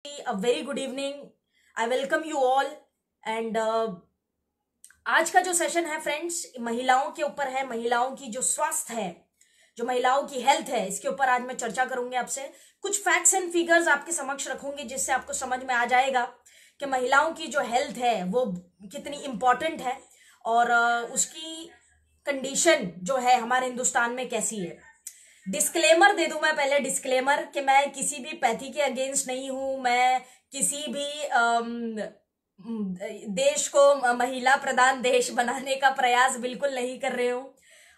A very good evening. I welcome you all and आज का जो सेशन है फ्रेंड्स महिलाओं के ऊपर है। महिलाओं की जो स्वास्थ्य है, जो महिलाओं की हेल्थ है, इसके ऊपर आज मैं चर्चा करूंगी आपसे। कुछ फैक्ट्स एंड फिगर्स आपके समक्ष रखूंगी जिससे आपको समझ में आ जाएगा कि महिलाओं की जो हेल्थ है वो कितनी इंपॉर्टेंट है और उसकी कंडीशन जो है हमारे हिंदुस्तान में कैसी है। डिस्क्लेमर दे दूं मैं पहले, डिस्क्लेमर कि मैं किसी भी पैथी के अगेंस्ट नहीं हूं। मैं किसी भी देश को महिला प्रधान देश बनाने का प्रयास बिल्कुल नहीं कर रही हूं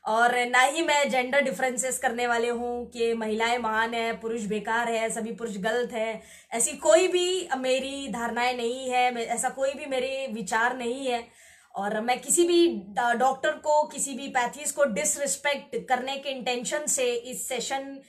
और ना ही मैं जेंडर डिफरेंसेस करने वाले हूं कि महिलाएं महान है, पुरुष बेकार है, सभी पुरुष गलत है। ऐसी कोई भी मेरी धारणाएं नहीं है, ऐसा कोई भी मेरे विचार नहीं है और मैं किसी भी डॉक्टर को, किसी भी पैथीज को डिसरिस्पेक्ट करने के इंटेंशन से इस सेशन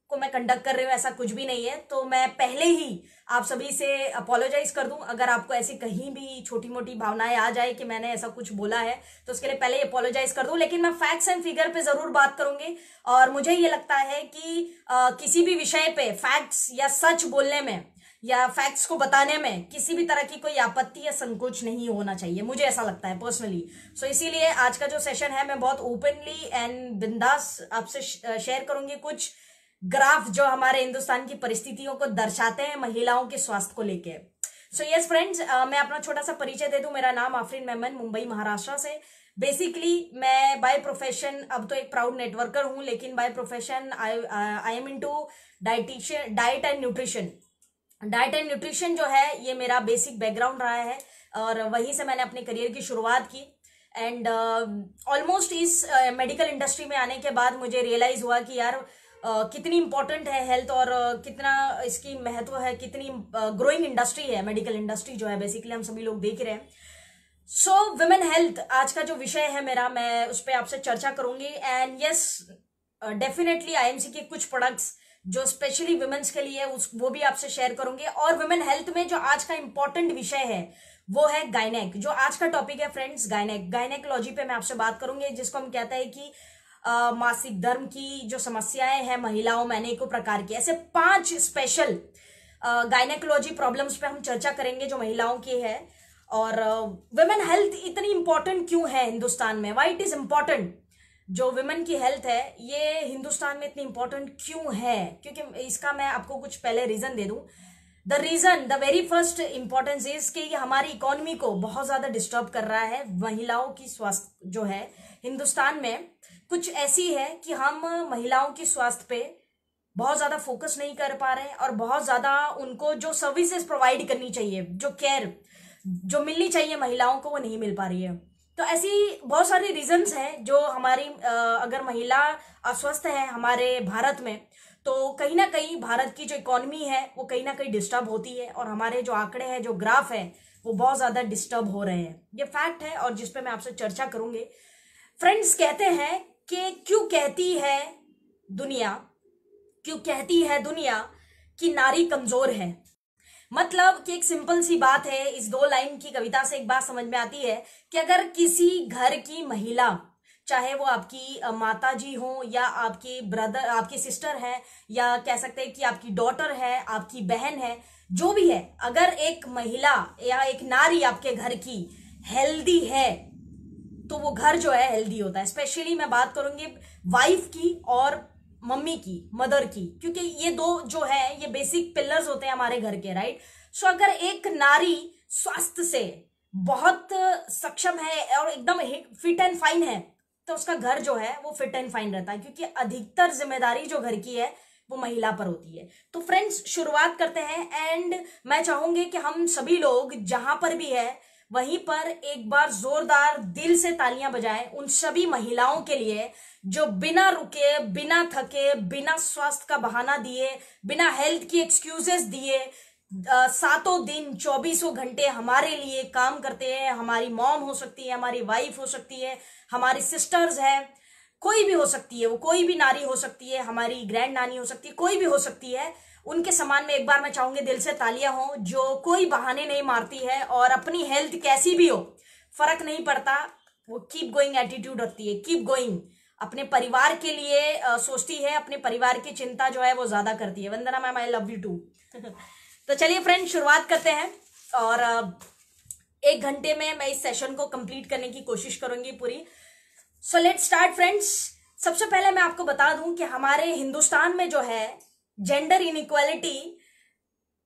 को मैं कंडक्ट कर रही हूँ, ऐसा कुछ भी नहीं है। तो मैं पहले ही आप सभी से अपोलोजाइज कर दूं अगर आपको ऐसी कहीं भी छोटी मोटी भावनाएं आ जाए कि मैंने ऐसा कुछ बोला है, तो उसके लिए पहले ही अपोलोजाइज कर दूं। लेकिन मैं फैक्ट्स एंड फिगर पे जरूर बात करूंगी और मुझे ये लगता है कि किसी भी विषय पे फैक्ट्स या सच बोलने में या फैक्ट्स को बताने में किसी भी तरह की कोई आपत्ति या संकोच नहीं होना चाहिए, मुझे ऐसा लगता है पर्सनली। सो इसीलिए आज का जो सेशन है मैं बहुत ओपनली एंड बिंदास आपसे शेयर करूंगी कुछ ग्राफ जो हमारे हिंदुस्तान की परिस्थितियों को दर्शाते हैं महिलाओं के स्वास्थ्य को लेके। सो यस फ्रेंड्स, मैं अपना छोटा सा परिचय दे दूं। मेरा नाम आफरीन मेमन, मुंबई महाराष्ट्र से। बेसिकली मैं बाय प्रोफेशन अब तो एक प्राउड नेटवर्कर हूं, लेकिन by profession I am into diet and nutrition. Diet and nutrition जो है ये मेरा बेसिक बैकग्राउंड रहा है और वहीं से मैंने अपने करियर की शुरुआत की। एंड ऑलमोस्ट इस मेडिकल इंडस्ट्री में आने के बाद मुझे रियलाइज हुआ कि यार कितनी इंपॉर्टेंट है हेल्थ और कितना इसकी महत्व है, कितनी ग्रोइंग इंडस्ट्री है मेडिकल इंडस्ट्री जो है, बेसिकली हम सभी लोग देख रहे हैं। सो वुमेन हेल्थ आज का जो विषय है मेरा, मैं उस पर आपसे चर्चा करूंगी। एंड यस, डेफिनेटली आईएमसी के कुछ प्रोडक्ट्स जो स्पेशली वुमेन्स के लिए वो भी आपसे शेयर करूंगी। और वुमेन हेल्थ में जो आज का इंपॉर्टेंट विषय है वो है गायनेक। जो आज का टॉपिक है फ्रेंड्स गायनेकोलॉजी पे मैं आपसे बात करूंगी, जिसको हम कहते हैं कि मासिक धर्म की जो समस्याएं हैं महिलाओं में अनेकों प्रकार की, ऐसे 5 स्पेशल गायनेकोलॉजी प्रॉब्लम्स पे हम चर्चा करेंगे जो महिलाओं की है। और वुमेन हेल्थ इतनी इंपॉर्टेंट क्यों है हिंदुस्तान में, व्हाई इट इज इंपॉर्टेंट। जो वुमेन की हेल्थ है ये हिंदुस्तान में इतनी इंपॉर्टेंट क्यों है, क्योंकि इसका मैं आपको कुछ पहले रीजन दे दूं। The very first importance is कि ये हमारी इकोनॉमी को बहुत ज्यादा डिस्टर्ब कर रहा है। महिलाओं की स्वास्थ्य जो है हिंदुस्तान में कुछ ऐसी है कि हम महिलाओं की स्वास्थ्य पे बहुत ज्यादा फोकस नहीं कर पा रहे हैं और बहुत ज्यादा उनको जो सर्विसेज प्रोवाइड करनी चाहिए, जो केयर जो मिलनी चाहिए महिलाओं को, वो नहीं मिल पा रही है। तो ऐसी बहुत सारी रीजंस हैं जो हमारी अगर महिला अस्वस्थ है हमारे भारत में, तो कहीं ना कहीं भारत की जो इकोनॉमी है वो कहीं ना कहीं डिस्टर्ब होती है और हमारे जो आंकड़े हैं, जो ग्राफ है, वो बहुत ज्यादा डिस्टर्ब हो रहे हैं। ये फैक्ट है और जिसपे मैं आपसे चर्चा करूंगी। फ्रेंड्स, कहते हैं कि क्यों कहती है दुनिया कि नारी कमजोर है। मतलब कि एक सिंपल सी बात है, इस 2 लाइन की कविता से एक बात समझ में आती है कि अगर किसी घर की महिला, चाहे वो आपकी माता जी हो या आपकी ब्रदर, आपकी सिस्टर है, या कह सकते हैं कि आपकी डॉटर है, आपकी बहन है, जो भी है, अगर एक महिला या एक नारी आपके घर की हेल्दी है तो वो घर जो है हेल्दी होता है। स्पेशली मैं बात करूंगी वाइफ की और मम्मी की, मदर की, क्योंकि ये 2 जो है ये बेसिक पिलर्स होते हैं हमारे घर के, राइट। सो अगर एक नारी स्वास्थ्य से बहुत सक्षम है और एकदम फिट एंड फाइन है तो उसका घर जो है वो फिट एंड फाइन रहता है, क्योंकि अधिकतर जिम्मेदारी जो घर की है वो महिला पर होती है। तो फ्रेंड्स, शुरुआत करते हैं। एंड मैं चाहूंगी कि हम सभी लोग जहां पर भी है वहीं पर एक बार जोरदार दिल से तालियां बजाएं उन सभी महिलाओं के लिए जो बिना रुके, बिना थके, बिना स्वास्थ्य का बहाना दिए, बिना हेल्थ की एक्सक्यूजेस दिए 7 दिन 24 घंटे हमारे लिए काम करते हैं। हमारी मॉम हो सकती है, हमारी वाइफ हो सकती है, हमारी सिस्टर्स है, कोई भी हो सकती है, वो कोई भी नारी हो सकती है, हमारी ग्रैंड नानी हो सकती है, कोई भी हो सकती है। उनके समान में एक बार मैं चाहूंगी दिल से तालियां हो, जो कोई बहाने नहीं मारती है और अपनी हेल्थ कैसी भी हो फर्क नहीं पड़ता, वो कीप गोइंग एटीट्यूड रखती है, कीप गोइंग। अपने परिवार के लिए सोचती है, अपने परिवार की चिंता जो है वो ज्यादा करती है। Vandana ma'am, I love you too. तो चलिए फ्रेंड, शुरुआत करते हैं और 1 घंटे में मैं इस सेशन को कंप्लीट करने की कोशिश करूंगी पूरी। So let's start friends. सबसे पहले मैं आपको बता दूं कि हमारे हिंदुस्तान में जो है जेंडर इनइक्वालिटी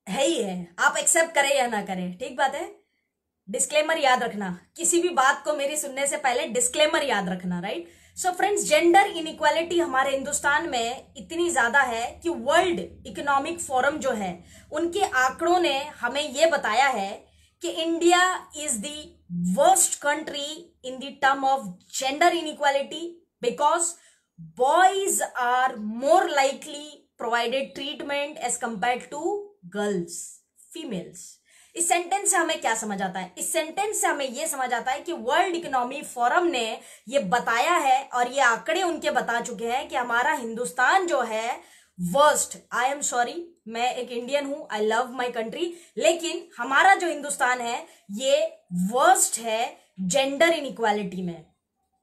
है ही है, आप एक्सेप्ट करें या ना करें, ठीक बात है। डिस्क्लेमर याद रखना, किसी भी बात को मेरी सुनने से पहले डिस्क्लेमर याद रखना, right. So friends, gender inequality हमारे हिंदुस्तान में इतनी ज्यादा है कि वर्ल्ड इकोनॉमिक फोरम जो है उनके आंकड़ों ने हमें यह बताया है कि India is the worst country in the term of gender inequality because boys are more likely provided treatment as compare to girls, females. इस सेंटेंस से हमें क्या समझ आता है? इस सेंटेंस से हमें यह समझ आता है कि वर्ल्ड इकोनॉमी फोरम ने यह बताया है और ये आंकड़े उनके बता चुके हैं कि हमारा हिंदुस्तान जो है वर्स्ट, आई एम सॉरी, मैं एक इंडियन हूं, आई लव माई कंट्री, लेकिन हमारा जो हिंदुस्तान है ये वर्स्ट है जेंडर इनइक्वालिटी में।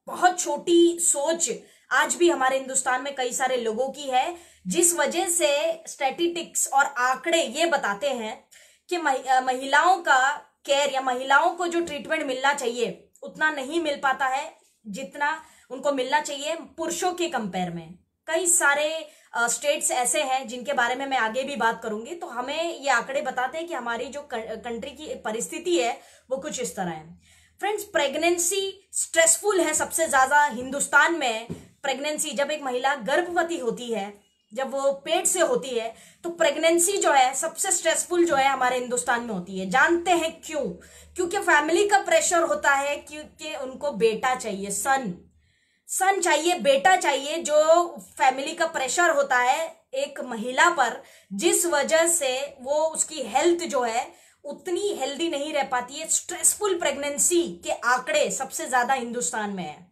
बहुत छोटी सोच आज भी हमारे हिंदुस्तान में कई सारे लोगों की है, जिस वजह से स्टैटिस्टिक्स और आंकड़े ये बताते हैं कि महिलाओं का केयर या महिलाओं को जो ट्रीटमेंट मिलना चाहिए उतना नहीं मिल पाता है जितना उनको मिलना चाहिए पुरुषों के कंपेयर में। कई सारे स्टेट्स ऐसे हैं जिनके बारे में मैं आगे भी बात करूंगी। तो हमें ये आंकड़े बताते हैं कि हमारी जो कंट्री की परिस्थिति है वो कुछ इस तरह है। फ्रेंड्स, प्रेगनेंसी स्ट्रेसफुल है सबसे ज्यादा हिंदुस्तान में। प्रेगनेंसी, जब एक महिला गर्भवती होती है, जब वो पेट से होती है, तो प्रेगनेंसी जो है सबसे स्ट्रेसफुल जो है हमारे हिंदुस्तान में होती है। जानते हैं क्यों? क्योंकि फैमिली का प्रेशर होता है, क्योंकि उनको बेटा चाहिए, सन चाहिए, बेटा चाहिए, जो फैमिली का प्रेशर होता है एक महिला पर, जिस वजह से वो उसकी हेल्थ जो है उतनी हेल्दी नहीं रह पाती है। स्ट्रेसफुल प्रेगनेंसी के आंकड़े सबसे ज्यादा हिंदुस्तान में है।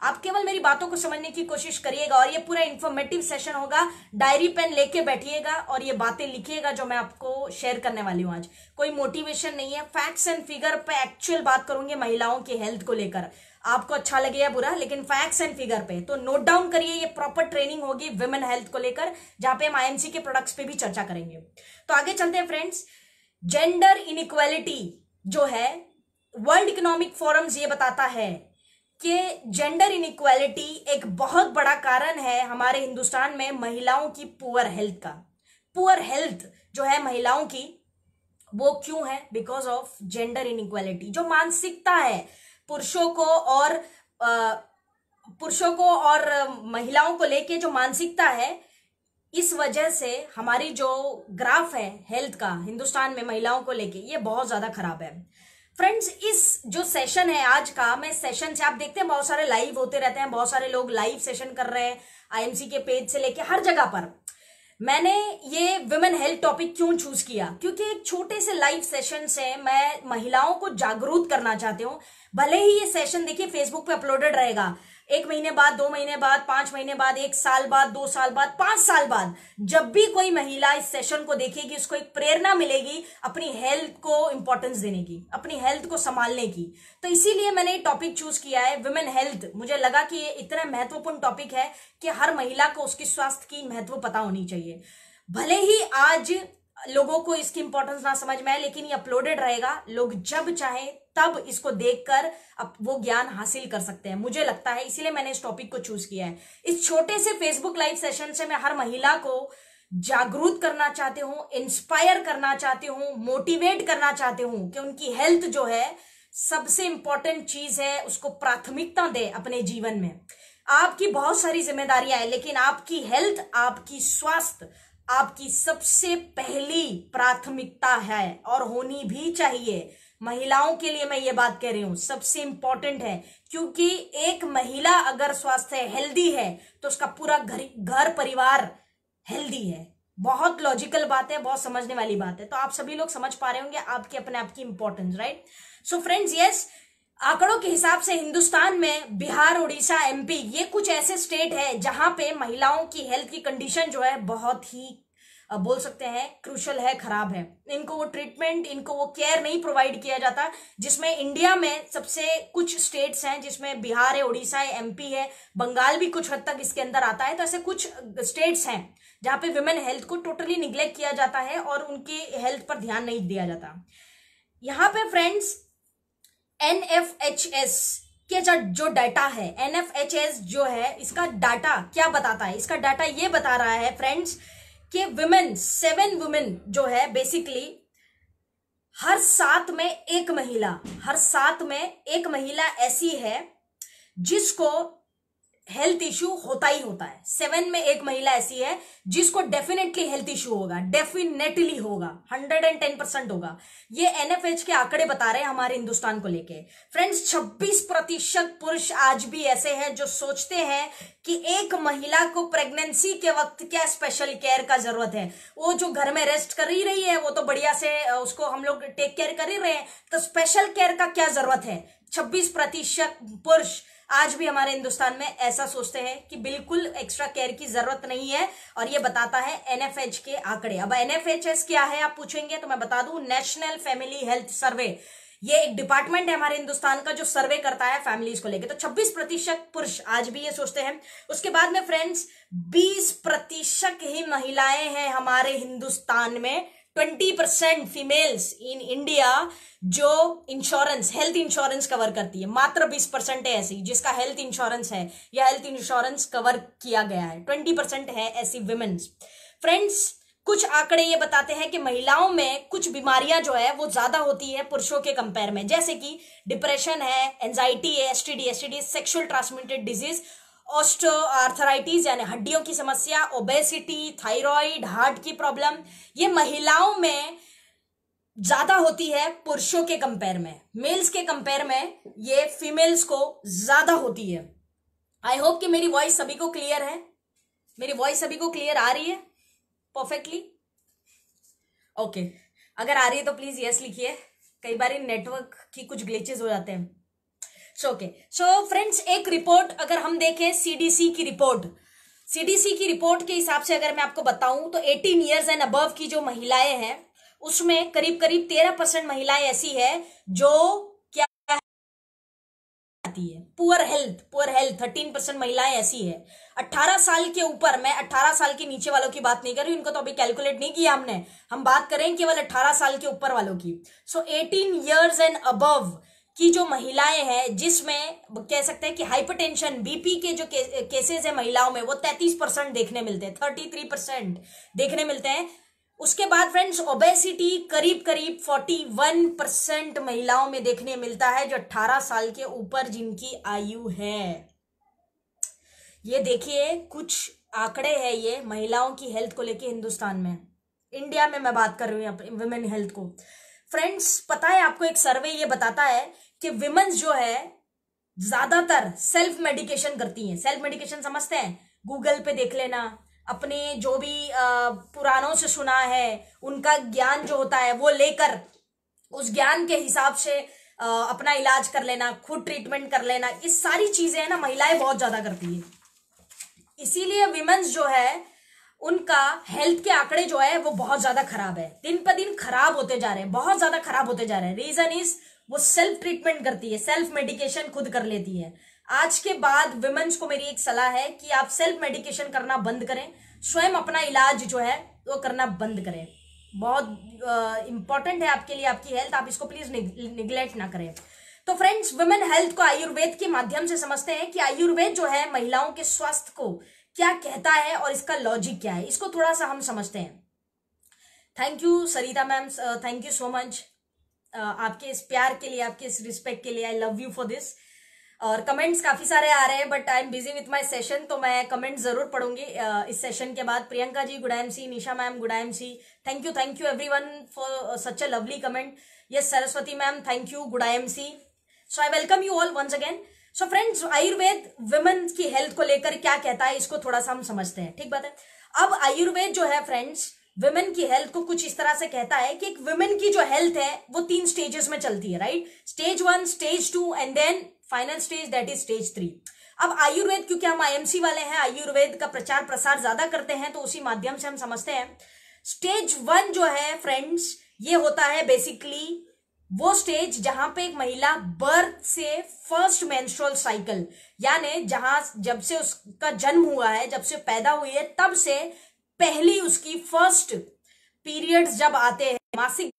आप केवल मेरी बातों को समझने की कोशिश करिएगा और ये पूरा इंफॉर्मेटिव सेशन होगा। डायरी पेन लेके बैठिएगा और ये बातें लिखिएगा जो मैं आपको शेयर करने वाली हूं आज। कोई मोटिवेशन नहीं है, फैक्ट्स एंड फिगर पे एक्चुअल बात करूंगी महिलाओं की हेल्थ को लेकर। आपको अच्छा लगे या बुरा, लेकिन फैक्ट्स एंड फिगर पे तो नोट डाउन करिए। ये प्रॉपर ट्रेनिंग होगी विमेन हेल्थ को लेकर, जहां पे हम आईएमसी के प्रोडक्ट्स पे भी चर्चा करेंगे। तो आगे चलते हैं फ्रेंड्स। जेंडर इनइक्वालिटी जो है, वर्ल्ड इकोनॉमिक फोरम्स ये बताता है कि जेंडर इनइक्वालिटी एक बहुत बड़ा कारण है हमारे हिंदुस्तान में महिलाओं की पुअर हेल्थ का। पुअर हेल्थ जो है महिलाओं की, वो क्यों है? Because of gender inequality. जो मानसिकता है पुरुषों को और महिलाओं को लेके, जो मानसिकता है, इस वजह से हमारी जो ग्राफ है हेल्थ का हिंदुस्तान में महिलाओं को लेके, ये बहुत ज्यादा खराब है। फ्रेंड्स, इस जो सेशन है आज का, मैं सेशन से, आप देखते हैं बहुत सारे लाइव होते रहते हैं, बहुत सारे लोग लाइव सेशन कर रहे हैं आईएमसी के पेज से लेके हर जगह पर। मैंने ये विमेन हेल्थ टॉपिक क्यों चूज किया? क्योंकि एक छोटे से लाइव सेशन से मैं महिलाओं को जागरूक करना चाहती हूँ। भले ही ये सेशन देखिए फेसबुक पे अपलोडेड रहेगा, 1 महीने बाद, 2 महीने बाद, 5 महीने बाद, 1 साल बाद, 2 साल बाद, 5 साल बाद, जब भी कोई महिला इस सेशन को देखेगी उसको एक प्रेरणा मिलेगी अपनी हेल्थ को इंपॉर्टेंस देने की, अपनी हेल्थ को संभालने की। तो इसीलिए मैंने ये टॉपिक चूज किया है, विमेन हेल्थ। मुझे लगा कि ये इतना महत्वपूर्ण टॉपिक है कि हर महिला को उसकी स्वास्थ्य की महत्व पता होनी चाहिए। भले ही आज लोगों को इसकी इंपॉर्टेंस ना समझ में आए, लेकिन ये अपलोडेड रहेगा, लोग जब चाहे तब इसको देखकर अब वो ज्ञान हासिल कर सकते हैं, मुझे लगता है। इसीलिए मैंने इस टॉपिक को चूज किया है। इस छोटे से फेसबुक लाइव सेशन से मैं हर महिला को जागरूक करना चाहती हूँ, इंस्पायर करना चाहती हूँ, मोटिवेट करना चाहती हूँ कि उनकी हेल्थ जो है सबसे इंपॉर्टेंट चीज है, उसको प्राथमिकता दे अपने जीवन में। आपकी बहुत सारी जिम्मेदारियां हैं, लेकिन आपकी हेल्थ, आपकी स्वास्थ्य आपकी सबसे पहली प्राथमिकता है और होनी भी चाहिए। महिलाओं के लिए मैं ये बात कह रही हूं, सबसे इंपॉर्टेंट है, क्योंकि एक महिला अगर स्वास्थ्य हेल्दी है तो उसका पूरा घर परिवार हेल्दी है। बहुत लॉजिकल बात है, बहुत समझने वाली बात है। तो आप सभी लोग समझ पा रहे होंगे आपके अपने आप की importance, right. So friends, yes, आंकड़ों के हिसाब से हिंदुस्तान में बिहार, उड़ीसा, एमपी, ये कुछ ऐसे स्टेट है जहां पे महिलाओं की हेल्थ की कंडीशन जो है बहुत ही बोल सकते हैं क्रूशल है, खराब है। इनको वो ट्रीटमेंट, इनको वो केयर नहीं प्रोवाइड किया जाता, जिसमें इंडिया में सबसे कुछ स्टेट्स हैं, जिसमें बिहार है, उड़ीसा है, एमपी है, बंगाल भी कुछ हद तक इसके अंदर आता है। तो ऐसे कुछ स्टेट्स हैं जहां पे विमेन हेल्थ को टोटली निग्लेक्ट किया जाता है और उनकी हेल्थ पर ध्यान नहीं दिया जाता। यहाँ पे फ्रेंड्स NFHS के जो डाटा है, NFHS जो है, इसका डाटा क्या बताता है? इसका डाटा ये बता रहा है फ्रेंड्स कि विमेन, 7 वुमेन जो है बेसिकली हर 7 में एक महिला ऐसी है जिसको हेल्थ इश्यू होता ही होता है। 7 में एक महिला ऐसी है जिसको डेफिनेटली हेल्थ इश्यू होगा, डेफिनेटली होगा, 110% होगा। ये NFH के आंकड़े बता रहे हैं हमारे हिंदुस्तान को लेके। फ्रेंड्स 26% पुरुष आज भी ऐसे हैं जो सोचते हैं कि एक महिला को प्रेगनेंसी के वक्त क्या स्पेशल केयर का जरूरत है। वो जो घर में रेस्ट कर ही रही है वो तो बढ़िया से उसको हम लोग टेक केयर कर ही रहे हैं, तो स्पेशल केयर का क्या जरूरत है? 26% पुरुष आज भी हमारे हिंदुस्तान में ऐसा सोचते हैं कि बिल्कुल एक्स्ट्रा केयर की जरूरत नहीं है, और ये बताता है NFH के आंकड़े। अब NFHS क्या है आप पूछेंगे तो मैं बता दूं, नेशनल फैमिली हेल्थ सर्वे। ये एक डिपार्टमेंट है हमारे हिंदुस्तान का जो सर्वे करता है फैमिलीज को लेकर। तो 26% पुरुष आज भी ये सोचते हैं। उसके बाद में फ्रेंड्स 20% ही महिलाएं हैं हमारे हिंदुस्तान में, 20% फीमेल्स इन इंडिया जो इंश्योरेंस, हेल्थ इंश्योरेंस कवर करती है। मात्र 20% है ऐसी जिसका हेल्थ इंश्योरेंस है या हेल्थ इंश्योरेंस कवर किया गया है। 20% है ऐसी विमेन्स। फ्रेंड्स कुछ आंकड़े ये बताते हैं कि महिलाओं में कुछ बीमारियां जो है वो ज्यादा होती है पुरुषों के कंपेयर में, जैसे कि डिप्रेशन है, एंजाइटी है, STD sexual transmitted disease, osteoarthritis यानी हड्डियों की समस्या, ओबेसिटी, थायराइड, हार्ट की प्रॉब्लम, ये महिलाओं में ज्यादा होती है पुरुषों के कंपेयर में। मेल्स के कंपेयर में ये फीमेल्स को ज्यादा होती है। आई होप कि मेरी वॉइस सभी को क्लियर है, मेरी वॉइस सभी को क्लियर आ रही है परफेक्टली? ओके, अगर आ रही है तो प्लीज यस लिखिए, कई बार नेटवर्क की कुछ ग्लिचेस हो जाते हैं। सो फ्रेंड्स एक रिपोर्ट अगर हम देखें, CDC की रिपोर्ट के हिसाब से अगर मैं आपको बताऊं तो 18 ईयर्स एंड अबव की जो महिलाएं हैं उसमें करीब 13% महिलाएं ऐसी है जो क्या आती है, पुअर हेल्थ। 13% महिलाएं ऐसी है। 18 साल के ऊपर, मैं 18 साल के नीचे वालों की बात नहीं कर रही, उनको तो अभी कैलकुलेट नहीं किया हमने, हम बात करें केवल 18 साल के ऊपर वालों की। सो 18 ईयर्स एंड अबव की जो महिलाएं हैं, जिसमें कह सकते हैं कि हाइपरटेंशन, BP के जो केसेस है महिलाओं में वो 33% देखने मिलते हैं, 33% देखने मिलते हैं। उसके बाद फ्रेंड्स ओबेसिटी करीब 41% महिलाओं में देखने मिलता है जो 18 साल के ऊपर जिनकी आयु है। ये देखिए कुछ आंकड़े हैं ये महिलाओं की हेल्थ को लेके हिंदुस्तान में, इंडिया में मैं बात कर रही हूँ विमेन हेल्थ को। फ्रेंड्स पता है आपको, एक सर्वे ये बताता है कि विमेन्स जो है ज्यादातर सेल्फ मेडिकेशन करती हैं। सेल्फ मेडिकेशन समझते हैं? गूगल पे देख लेना, अपने जो भी पुरानों से सुना है उनका ज्ञान जो होता है वो लेकर उस ज्ञान के हिसाब से अपना इलाज कर लेना, खुद ट्रीटमेंट कर लेना, ये सारी चीजें है ना महिलाएं बहुत ज्यादा करती है। इसीलिए विमेन्स जो है उनका हेल्थ के आंकड़े जो है वो बहुत ज्यादा खराब है, दिन पर दिन खराब होते जा रहे हैं, बहुत ज्यादा खराब होते जा रहे हैं। रीजन इज वो सेल्फ ट्रीटमेंट करती है, सेल्फ मेडिकेशन खुद कर लेती है। आज के बाद विमेन्स को मेरी एक सलाह है कि आप सेल्फ मेडिकेशन करना बंद करें, स्वयं अपना इलाज जो है वो करना बंद करें। बहुत इंपॉर्टेंट है आपके लिए आपकी हेल्थ, आप इसको प्लीज निगलेक्ट ना करें। तो फ्रेंड्स विमेन हेल्थ को आयुर्वेद के माध्यम से समझते हैं कि आयुर्वेद जो है महिलाओं के स्वास्थ्य को क्या कहता है और इसका लॉजिक क्या है, इसको थोड़ा सा हम समझते हैं। Thank you Sarita ma'am, thank you so much आपके इस प्यार के लिए, आपके इस रिस्पेक्ट के लिए। I love you for this. और कमेंट्स काफी सारे आ रहे हैं but I am busy with my session, तो मैं कमेंट जरूर पढ़ूंगी इस सेशन के बाद। Priyanka ji good IMC, Nisha ma'am good IMC, thank you everyone for such a lovely comment. Yes Saraswati ma'am thank you, good IMC। So I welcome you all once again. So friends Ayurveda women की health को लेकर क्या कहता है इसको थोड़ा सा हम समझते हैं, ठीक बात है। अब आयुर्वेद जो है फ्रेंड्स विमेन की हेल्थ को कुछ इस तरह से कहता है कि एक विमेन की जो हेल्थ है वो 3 स्टेजेस में चलती है, right? Stage 1, stage 2 and then final stage that is stage 3। अब आयुर्वेद, क्योंकि हम IMC वाले हैं, आयुर्वेद का प्रचार प्रसार ज्यादा करते हैं तो उसी माध्यम से हम समझते हैं। स्टेज 1 जो है फ्रेंड्स, ये होता है बेसिकली वो स्टेज जहां पे एक महिला बर्थ से फर्स्ट मेंस्ट्रुअल साइकिल, यानी जहां जब से उसका जन्म हुआ है, जब से पैदा हुई है, तब से पहली उसकी फर्स्ट पीरियड्स जब आते हैं, मासिक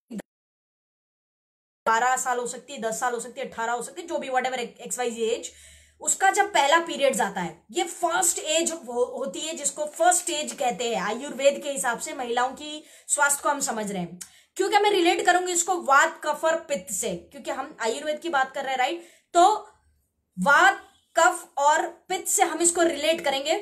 12 साल हो सकती है, 10 साल हो सकती है, 18 हो सकती है, जो भी वट एवर XYZ एज, उसका जब पहला पीरियड्स आता है, ये फर्स्ट एज होती है, जिसको फर्स्ट स्टेज कहते हैं आयुर्वेद के हिसाब से। महिलाओं की स्वास्थ्य को हम समझ रहे हैं, क्योंकि मैं रिलेट करूंगी इसको वात कफ और पित्त से, क्योंकि हम आयुर्वेद की बात कर रहे हैं, राइट। तो वात कफ और पित्त से हम इसको रिलेट करेंगे।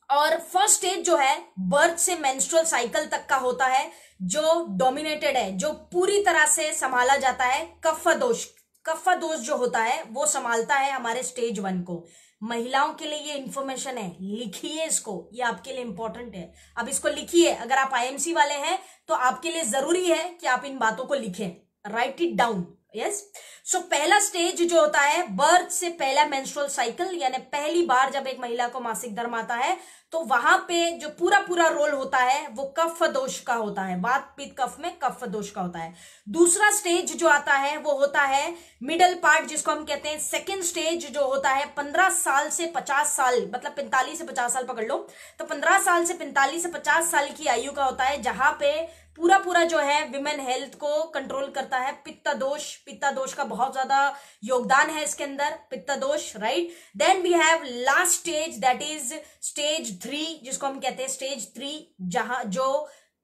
और फर्स्ट स्टेज जो है बर्थ से मेंस्ट्रुअल साइकिल तक का होता है, जो डोमिनेटेड है, जो पूरी तरह से संभाला जाता है कफ दोष। कफ दोष जो होता है वो संभालता है हमारे स्टेज 1 को। महिलाओं के लिए ये इंफॉर्मेशन है, लिखिए इसको, ये आपके लिए इंपॉर्टेंट है। अब इसको लिखिए, अगर आप IMC वाले हैं तो आपके लिए जरूरी है कि आप इन बातों को लिखें, राइट इट डाउन। यस, सो पहला स्टेज जो होता है बर्थ से पहला मेंस्ट्रुअल साइकिल, यानी पहली बार जब एक महिला को मासिक धर्म आता है, तो वहां पे जो पूरा रोल होता है वो कफ दोष का होता है, वात पित्त कफ में कफ दोष का होता है। दूसरा स्टेज जो आता है वो होता है मिडल पार्ट, जिसको हम कहते हैं सेकेंड स्टेज, जो होता है 15 साल से 50 साल, मतलब 45 से 50 साल पकड़ लो, तो 15 साल से 45 से 50 साल की आयु का होता है, जहां पे पूरा जो है विमेन हेल्थ को कंट्रोल करता है पित्त दोष का बहुत ज्यादा योगदान है इसके अंदर, pitta dosha, right. Then we have last stage, that is stage 3, जिसको हम कहते हैं स्टेज 3, जहां जो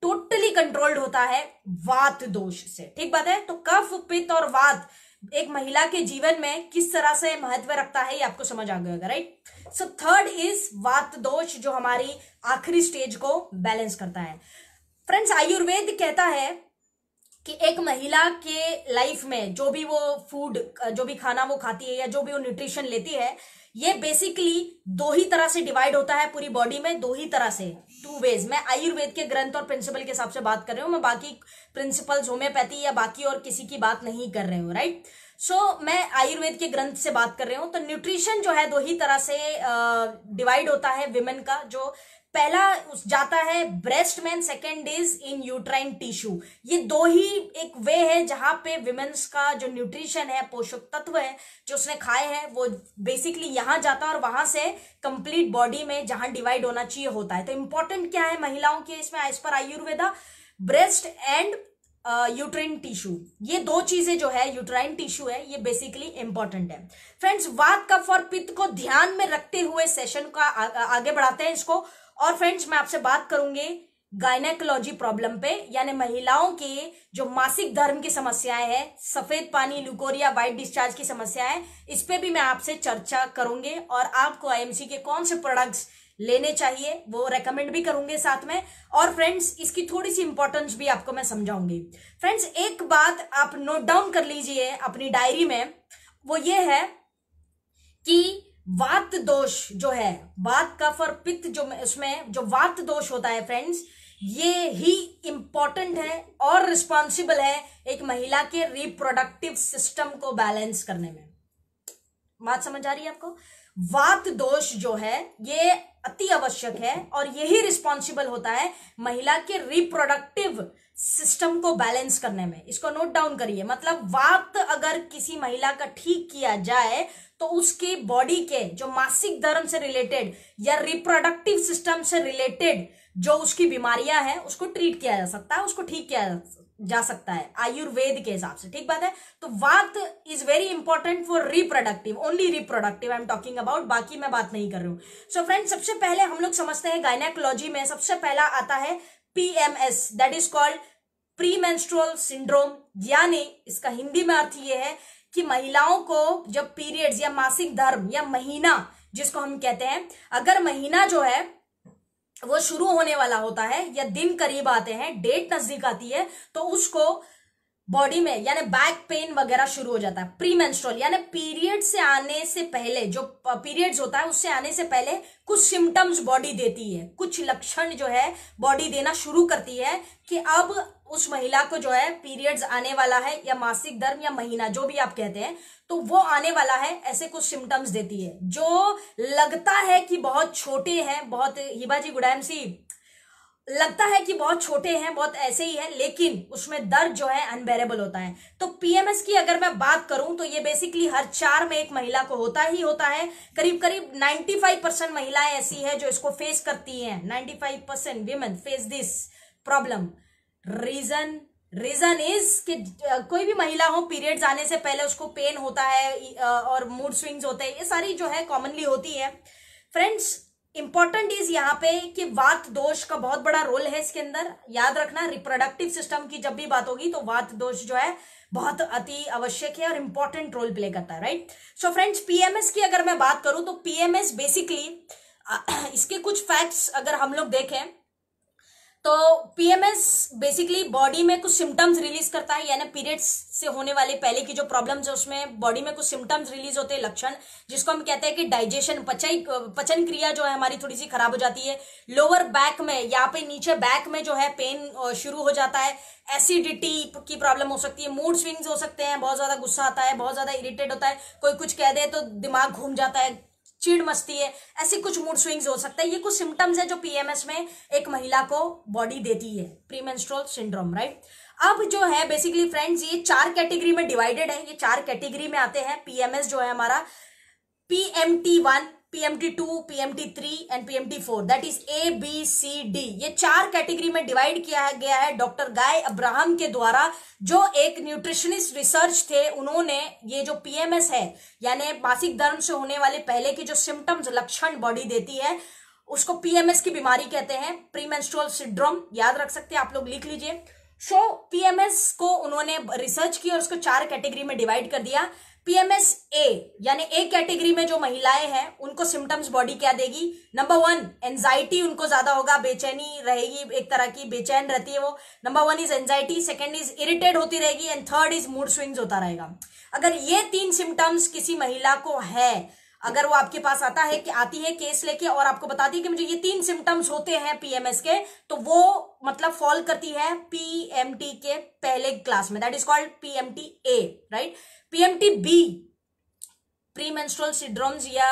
टोटली कंट्रोल्ड होता है वात दोष से। ठीक बात है। तो कफ पित्त और वात एक महिला के जीवन में किस तरह से महत्व रखता है, ये आपको समझ आ गया होगा, राइट। सो थर्ड इज वात दोष, जो हमारी आखिरी स्टेज को बैलेंस करता है। फ्रेंड्स, आयुर्वेद कहता है कि एक महिला के लाइफ में जो भी वो फूड, जो भी खाना वो खाती है या जो भी वो न्यूट्रिशन लेती है, ये बेसिकली 2 ही तरह से डिवाइड होता है पूरी बॉडी में, 2 ही तरह से, 2 वेज। मैं आयुर्वेद के ग्रंथ और प्रिंसिपल के हिसाब से बात कर रही हूँ, मैं बाकी प्रिंसिपल्स होम्योपैथी या बाकी और किसी की बात नहीं कर रही हूँ, राइट। सो मैं आयुर्वेद के ग्रंथ से बात कर रही हूँ। तो न्यूट्रिशन जो है 2 ही तरह से डिवाइड होता है विमेन का, जो पहला जाता है ब्रेस्ट में, second is in uterine tissue. ये 2 ही एक वे है जहां पे विमेन्स का जो न्यूट्रिशन है, पोषक तत्व है जो उसने खाए हैं, वो बेसिकली यहां जाता है और वहां से कंप्लीट बॉडी में जहां डिवाइड होना चाहिए होता है। तो इंपॉर्टेंट क्या है महिलाओं के इसमें एज पर Ayurveda, breast and uterine tissue, ये 2 चीजें जो है, यूट्राइन टिश्यू है, ये बेसिकली इंपॉर्टेंट है। फ्रेंड्स, वात कफ और पित्त को ध्यान में रखते हुए सेशन का आगे बढ़ाते हैं इसको। और फ्रेंड्स, मैं आपसे बात करूंगी गायनेकोलॉजी प्रॉब्लम पे, यानी महिलाओं के जो मासिक धर्म की समस्याएं हैं, सफेद पानी, ल्यूकोरिया, व्हाइट डिस्चार्ज की समस्याएं, इस पे भी मैं आपसे चर्चा करूंगी और आपको IMC के कौन से प्रोडक्ट्स लेने चाहिए वो रेकमेंड भी करूंगे साथ में। और फ्रेंड्स, इसकी थोड़ी सी इंपॉर्टेंस भी आपको मैं समझाऊंगी। फ्रेंड्स, एक बात आप नोट डाउन कर लीजिए अपनी डायरी में, वो ये है कि वात दोष जो है, वात कफ और पित्त, जो उसमें जो वात दोष होता है फ्रेंड्स, ये ही इंपॉर्टेंट है और रिस्पॉन्सिबल है एक महिला के रिप्रोडक्टिव सिस्टम को बैलेंस करने में। बात समझ आ रही है आपको? वात दोष जो है ये अति आवश्यक है और यही रिस्पॉन्सिबल होता है महिला के रिप्रोडक्टिव सिस्टम को बैलेंस करने में। इसको नोट डाउन करिए। मतलब वात अगर किसी महिला का ठीक किया जाए तो उसकी बॉडी के जो मासिक धर्म से रिलेटेड या रिप्रोडक्टिव सिस्टम से रिलेटेड जो उसकी बीमारियां हैं उसको ट्रीट किया जा सकता है, उसको ठीक किया जा सकता है आयुर्वेद के हिसाब से। ठीक बात है। तो वात is very important for reproductive, only reproductive I am talking about, बाकी मैं बात नहीं कर रही हूँ। सो फ्रेंड्स, सबसे पहले हम लोग समझते हैं गायनेकोलॉजी में सबसे पहला आता है PMS, that is called pre menstrual syndrome, यानी इसका हिंदी में अर्थ ये है कि महिलाओं को जब पीरियड्स या मासिक धर्म या महीना जिसको हम कहते हैं, अगर महीना जो है वो शुरू होने वाला होता है या दिन करीब आते हैं, डेट नजदीक आती है, तो उसको बॉडी में यानी बैक पेन वगैरह शुरू हो जाता है। प्री मेंस्ट्रुअल यानी पीरियड से आने से पहले, जो पीरियड्स होता है उससे आने से पहले कुछ सिम्टम्स बॉडी देती है, कुछ लक्षण जो है बॉडी देना शुरू करती है कि अब उस महिला को जो है पीरियड्स आने वाला है या मासिक धर्म या महीना जो भी आप कहते हैं, तो वो आने वाला है। ऐसे कुछ सिम्टम्स देती है जो लगता है कि बहुत छोटे हैं, बहुत, हिबा जी गुड MC, लगता है कि बहुत छोटे हैं, बहुत ऐसे ही है, लेकिन उसमें दर्द जो है अनबेरेबल होता है। तो पीएमएस की अगर मैं बात करूं तो ये बेसिकली हर 4 में एक महिला को होता ही होता है। करीब करीब 95% महिलाएं ऐसी है जो इसको फेस करती हैं। 95% women face this problem. Reason is कि कोई भी महिला हो, पीरियड्स आने से पहले उसको पेन होता है और मूड स्विंग्स होते हैं, ये सारी जो है कॉमनली होती है। फ्रेंड्स, इंपॉर्टेंट इज यहाँ पे कि वात दोष का बहुत बड़ा रोल है इसके अंदर। याद रखना, रिप्रोडक्टिव सिस्टम की जब भी बात होगी तो वात दोष जो है बहुत अति आवश्यक है और इंपॉर्टेंट रोल प्ले करता है, राइट। सो फ्रेंड्स, पीएमएस की अगर मैं बात करूं तो पीएमएस बेसिकली इसके कुछ फैक्ट्स अगर हम लोग देखें तो पीएमएस बेसिकली बॉडी में कुछ सिम्टम्स रिलीज करता है, यानी पीरियड्स से होने वाले पहले की जो प्रॉब्लम्स है उसमें बॉडी में कुछ सिम्टम्स रिलीज होते हैं, लक्षण, जिसको हम कहते हैं कि डाइजेशन, पचन क्रिया जो है हमारी थोड़ी सी खराब हो जाती है। लोअर बैक में, यहाँ पे नीचे बैक में जो है पेन शुरू हो जाता है। एसिडिटी की प्रॉब्लम हो सकती है, मूड स्विंग्स हो सकते हैं, बहुत ज्यादा गुस्सा आता है, बहुत ज्यादा इरिटेट होता है, कोई कुछ कह दे तो दिमाग घूम जाता है, चिड़ मचती है, ऐसी कुछ मूड स्विंग्स हो सकता है। ये कुछ सिम्टम्स है जो पीएमएस में एक महिला को बॉडी देती है, प्रीमेंस्ट्रुअल सिंड्रोम, राइट। अब जो है बेसिकली फ्रेंड्स, ये 4 कैटेगरी में डिवाइडेड है। ये 4 कैटेगरी में आते हैं पीएमएस जो है हमारा, PMT1, PMT2, PMT3 and PMT4, that is ABCD। ये 4 कैटेगरी में डिवाइड किया गया है डॉक्टर गाय अब्राहम के द्वारा, जो एक न्यूट्रिशनिस्ट रिसर्च थे। उन्होंने ये जो पीएमएस है, यानी मासिक धर्म से होने वाले पहले की जो सिम्टम्स, लक्षण बॉडी देती है, उसको पीएमएस की बीमारी कहते हैं, प्रीमेंस्ट्रुअल सिंड्रोम। याद रख सकते हैं आप लोग, लिख लीजिए। सो पीएमएस को उन्होंने रिसर्च की और उसको 4 कैटेगरी में डिवाइड कर दिया। पीएमएस ए, यानी ए कैटेगरी में जो महिलाएं हैं उनको सिम्टम्स बॉडी क्या देगी? नंबर 1, एंजाइटी उनको ज्यादा होगा, बेचैनी रहेगी, एक तरह की बेचैन रहती है वो। Number 1 is anxiety, second is irritate होती रहेगी and third is mood swings होता रहेगा। अगर ये 3 सिम्टम्स किसी महिला को है, अगर वो आपके पास आती है केस लेके और आपको बताती है कि मुझे ये 3 सिम्टम्स होते हैं पीएमएस के, तो वो मतलब फॉल करती है पीएमटी के पहले क्लास में, that is called PMT A, right. PMT B, premenstrual syndromes, या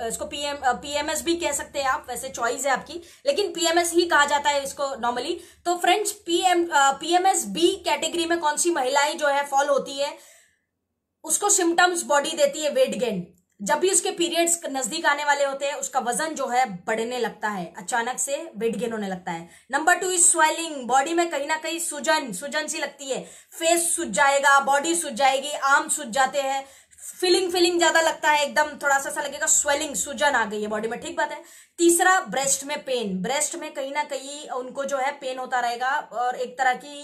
इसको पीएमएस भी कह सकते हैं आप, वैसे चॉइस है आपकी, लेकिन पीएमएस ही कहा जाता है इसको नॉर्मली। तो फ्रेंड्स, पीएमएस बी कैटेगरी में कौन सी महिलाएं जो है फॉल होती है, उसको सिम्टम्स बॉडी देती है वेट गेन। जब भी उसके पीरियड्स नजदीक आने वाले होते हैं, उसका वजन जो है बढ़ने लगता है, अचानक से वेट गेन होने लगता है। नंबर 2 इज स्वेलिंग, बॉडी में कहीं ना कहीं सूजन सी लगती है, फेस सूज जाएगा, बॉडी सूज जाएगी, आर्म सूज जाते हैं, फीलिंग ज्यादा लगता है, एकदम थोड़ा सा लगेगा स्वेलिंग, सूजन आ गई है बॉडी में, ठीक बात है। तीसरा, ब्रेस्ट में पेन, ब्रेस्ट में कहीं ना कहीं उनको जो है पेन होता रहेगा और एक तरह की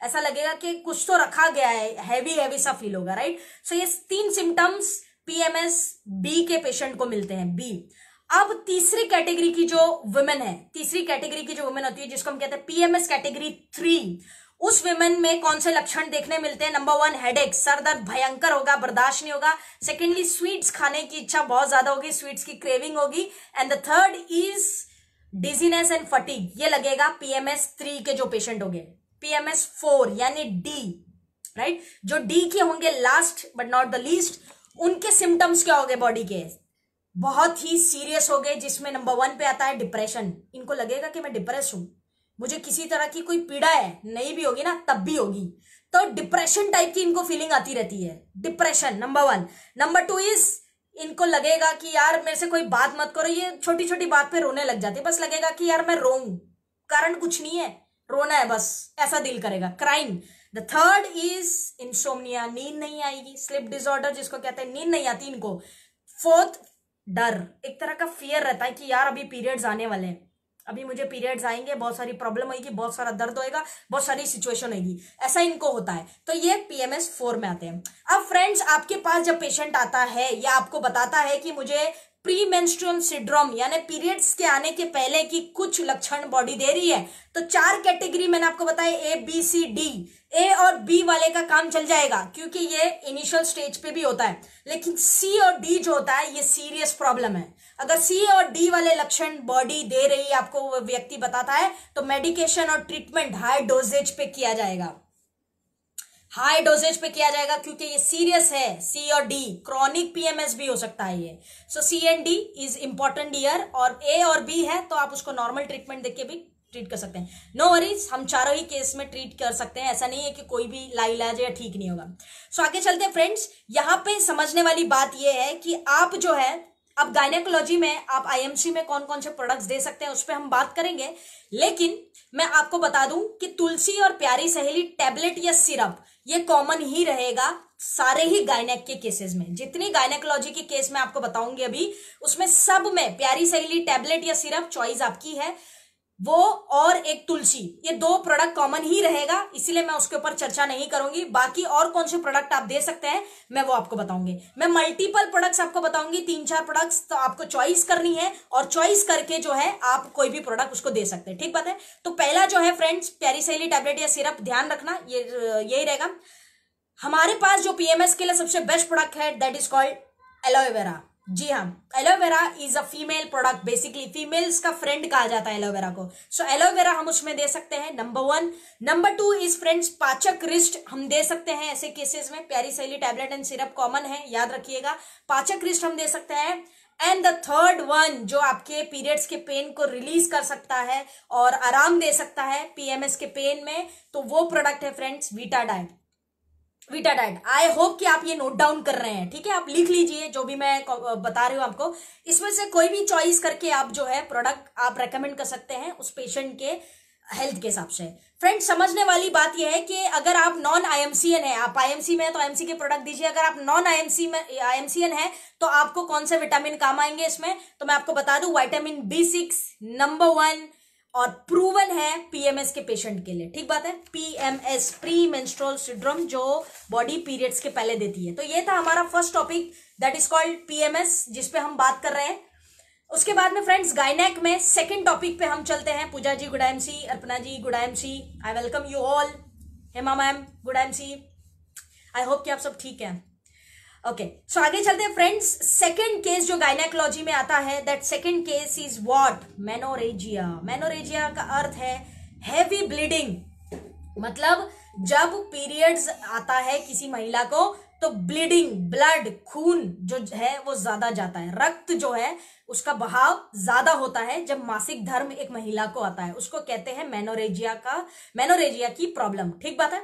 ऐसा लगेगा कि कुछ तो रखा गया है, हैवी सा फील होगा, राइट। सो ये 3 सिम्टम्स पीएमएस बी के पेशेंट को मिलते हैं, बी। अब तीसरी कैटेगरी की जो वुमेन है, तीसरी कैटेगरी की जो वुमेन होती है जिसको हम कहते हैं पीएमएस कैटेगरी 3, उस वुमेन में कौन से लक्षण देखने मिलते हैं? नंबर 1, हेडेक, सर दर्द भयंकर होगा, बर्दाश्त नहीं होगा। सेकेंडली, स्वीट्स खाने की इच्छा बहुत ज्यादा होगी, स्वीट्स की क्रेविंग होगी। And the third is dizziness and fatigue, ये लगेगा पीएमएस 3 के जो पेशेंट होंगे। पीएमएस 4 यानी डी, राइट, जो डी के होंगे last but not the least, उनके सिम्टम्स क्या हो गए बॉडी के? बहुत ही सीरियस हो गए, जिसमें नंबर 1 पे आता है डिप्रेशन। इनको लगेगा कि मैं डिप्रेस हूं, मुझे किसी तरह की कोई पीड़ा है, नहीं भी होगी ना तब भी होगी, तो डिप्रेशन टाइप की इनको फीलिंग आती रहती है, डिप्रेशन नंबर 1। नंबर 2 इज इनको लगेगा कि यार मेरे से कोई बात मत करो, ये छोटी छोटी बात पे रोने लग जाती है, बस लगेगा कि यार मैं रोऊं, कारण कुछ नहीं है, रोना है बस, ऐसा दिल करेगा, crying. The third is insomnia, नींद नहीं आएगी, स्लीप डिसऑर्डर जिसको कहते हैं, नींद नहीं आती इनको। फोर्थ, डर, एक तरह का फियर रहता है कि यार अभी पीरियड्स आने वाले हैं, अभी मुझे पीरियड्स आएंगे, बहुत सारी प्रॉब्लम होगी, बहुत सारा दर्द होएगा, बहुत सारी सिचुएशन होगी, ऐसा इनको होता है। तो ये पीएमएस 4 में आते हैं। अब फ्रेंड्स, आपके पास जब पेशेंट आता है या आपको बताता है कि मुझे प्रीमेंस्ट्रुअल सिंड्रोम यानी पीरियड्स के आने के पहले की कुछ लक्षण बॉडी दे रही है, तो 4 कैटेगरी मैंने आपको बताया, ए बी सी डी। ए और बी वाले का काम चल जाएगा क्योंकि ये इनिशियल स्टेज पे भी होता है, लेकिन सी और डी जो होता है ये सीरियस प्रॉब्लम है। अगर सी और डी वाले लक्षण बॉडी दे रही है, आपको वो व्यक्ति बताता है, तो मेडिकेशन और ट्रीटमेंट हाई डोजेज पे किया जाएगा, हाई डोजेज पे किया जाएगा क्योंकि ये सीरियस है। सी और डी, क्रॉनिक पीएमएस भी हो सकता है ये। So C and D is important year, और ए और बी है तो आप उसको नॉर्मल ट्रीटमेंट देके भी ट्रीट कर सकते हैं। नो वरीज, हम चारों ही केस में ट्रीट कर सकते हैं, ऐसा नहीं है कि कोई भी लाइलाज या ठीक नहीं होगा। सो आगे चलते हैं फ्रेंड्स। यहाँ पे समझने वाली बात यह है कि आप जो है अब गायनेकोलॉजी में आप आईएमसी में कौन कौन से प्रोडक्ट्स दे सकते हैं उस पर हम बात करेंगे, लेकिन मैं आपको बता दूं कि तुलसी और प्यारी सहेली टैबलेट या सिरप ये कॉमन ही रहेगा सारे ही गायनेक के केसेस में। जितनी गायनेकोलॉजी के केस में आपको बताऊंगी अभी, उसमें सब में प्यारी सहेली टैबलेट या सिरप चॉइस आपकी है, वो और एक तुलसी, ये दो प्रोडक्ट कॉमन ही रहेगा, इसीलिए मैं उसके ऊपर चर्चा नहीं करूंगी। बाकी और कौन से प्रोडक्ट आप दे सकते हैं मैं वो आपको बताऊंगी। मैं मल्टीपल प्रोडक्ट्स आपको बताऊंगी, 3-4 प्रोडक्ट्स, तो आपको चॉइस करनी है और चॉइस करके जो है आप कोई भी प्रोडक्ट उसको दे सकते हैं। ठीक बात है। तो पहला जो है फ्रेंड्स प्यारी सहेली टैबलेट या सिरप, ध्यान रखना ये यही रहेगा। हमारे पास जो पीएमएस के लिए सबसे बेस्ट प्रोडक्ट है दैट इज कॉल्ड एलोवेरा। जी हाँ, aloe vera is a female product, basically females का फ्रेंड कहा जाता है एलोवेरा को। सो एलोवेरा हम उसमें दे सकते हैं, नंबर 1। नंबर 2 इज फ्रेंड्स पाचक रिस्ट हम दे सकते हैं ऐसे केसेस में। प्यारी सहेली टैबलेट एंड सिरप कॉमन है, याद रखिएगा, पाचक रिस्ट हम दे सकते हैं। एंड द थर्ड वन जो आपके पीरियड्स के पेन को रिलीज कर सकता है और आराम दे सकता है पीएमएस के पेन में, तो वो प्रोडक्ट है फ्रेंड्स वीटाडाइट। वीटाडाइट, आई होप कि आप ये नोट डाउन कर रहे हैं। ठीक है, आप लिख लीजिए जो भी मैं बता रही हूं आपको, इसमें से कोई भी चॉइस करके आप जो है प्रोडक्ट आप रेकमेंड कर सकते हैं उस पेशेंट के हेल्थ के हिसाब से। फ्रेंड्स समझने वाली बात यह है कि अगर आप नॉन आईएमसीएन है, आप आईएमसी में है तो आईएमसी के प्रोडक्ट दीजिए, अगर आप नॉन आईएमसीएन है तो आपको कौन से विटामिन काम आएंगे इसमें, तो मैं आपको बता दूं विटामिन B6 नंबर 1 और प्रूवन है पीएमएस के पेशेंट के लिए। ठीक बात है, पीएमएस, प्री मेंस्ट्रुअल सिंड्रोम, जो बॉडी पीरियड्स के पहले देती है। तो ये था हमारा first topic that is called PMS, जिसपे हम बात कर रहे हैं। उसके बाद में फ्रेंड्स गायनेक में सेकंड टॉपिक पे हम चलते हैं। Pooja ji good MC, Arpana ji good MC, I welcome you all. Hema ma'am good MC, I hope कि आप सब ठीक हैं। ओके, सो आगे चलते हैं फ्रेंड्स। सेकंड केस जो गायनेकोलॉजी में आता है, that second case is what, menorrhagia. Menorrhagia का अर्थ है हैवी ब्लीडिंग, मतलब जब पीरियड्स आता है किसी महिला को तो ब्लीडिंग, ब्लड, खून जो है वो ज्यादा जाता है, रक्त जो है उसका बहाव ज्यादा होता है जब मासिक धर्म एक महिला को आता है, उसको कहते हैं मेनोरेजिया की प्रॉब्लम। ठीक बात है।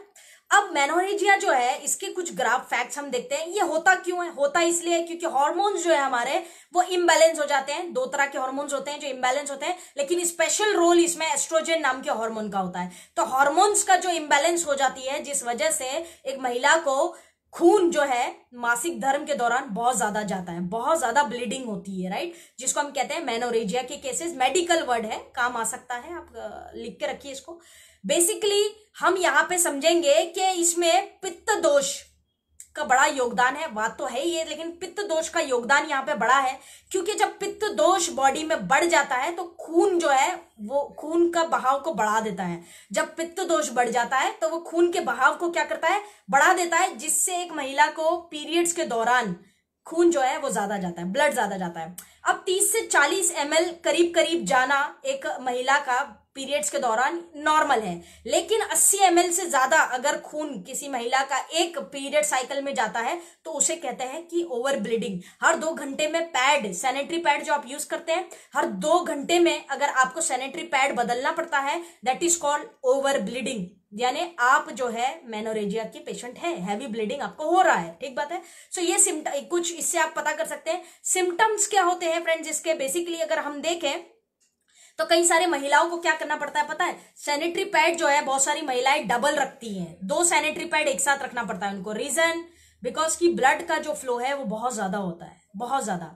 अब मेनोरेजिया जो है इसके कुछ ग्राफ फैक्ट्स हम देखते हैं। ये होता क्यों है? होता इसलिए क्योंकि हार्मोन्स जो है हमारे वो इम्बैलेंस हो जाते हैं। दो तरह के हार्मोन्स होते हैं जो इम्बैलेंस होते हैं, लेकिन स्पेशल रोल इसमें एस्ट्रोजन नाम के हार्मोन का होता है। तो हार्मोन्स का जो इम्बैलेंस हो जाती है, जिस वजह से एक महिला को खून जो है मासिक धर्म के दौरान बहुत ज्यादा जाता है, बहुत ज्यादा ब्लीडिंग होती है, राइट, जिसको हम कहते हैं मेनोरेजिया के केसेस। मेडिकल वर्ड है, काम आ सकता है, आप लिख के रखिए इसको। बेसिकली हम यहाँ पे समझेंगे कि इसमें पित्त दोष का बड़ा योगदान है। बात तो है ही है, लेकिन पित्त दोष का योगदान यहाँ पे बड़ा है, क्योंकि जब पित्त दोष बॉडी में बढ़ जाता है तो खून जो है वो खून का बहाव को बढ़ा देता है। जब पित्त दोष बढ़ जाता है तो वो खून के बहाव को क्या करता है, बढ़ा देता है, जिससे एक महिला को पीरियड्स के दौरान खून जो है वो ज्यादा जाता है, ब्लड ज्यादा जाता है। अब 30 से 40 ml करीब करीब जाना एक महिला का पीरियड्स के दौरान नॉर्मल है, लेकिन 80 ml से ज्यादा अगर खून किसी महिला का एक पीरियड साइकिल में जाता है तो उसे कहते हैं कि ओवर ब्लीडिंग। हर 2 घंटे में पैड, सैनिटरी पैड जो आप यूज करते हैं, हर 2 घंटे में अगर आपको सैनिटरी पैड बदलना पड़ता है, that is called over bleeding, यानी आप जो है मेनोरेजिया के पेशेंट है, हैवी ब्लीडिंग आपको हो रहा है। ठीक बात है। सो ये सिम्टम, कुछ इससे आप पता कर सकते हैं सिम्टम्स क्या होते हैं फ्रेंड्स इसके। बेसिकली अगर हम देखें तो कई सारे महिलाओं को क्या करना पड़ता है पता है, सैनिटरी पैड जो है बहुत सारी महिलाएं डबल रखती हैं, 2 सैनिटरी पैड एक साथ रखना पड़ता है उनको। रीजन, बिकॉज की ब्लड का जो फ्लो है वो बहुत ज्यादा होता है, बहुत ज्यादा।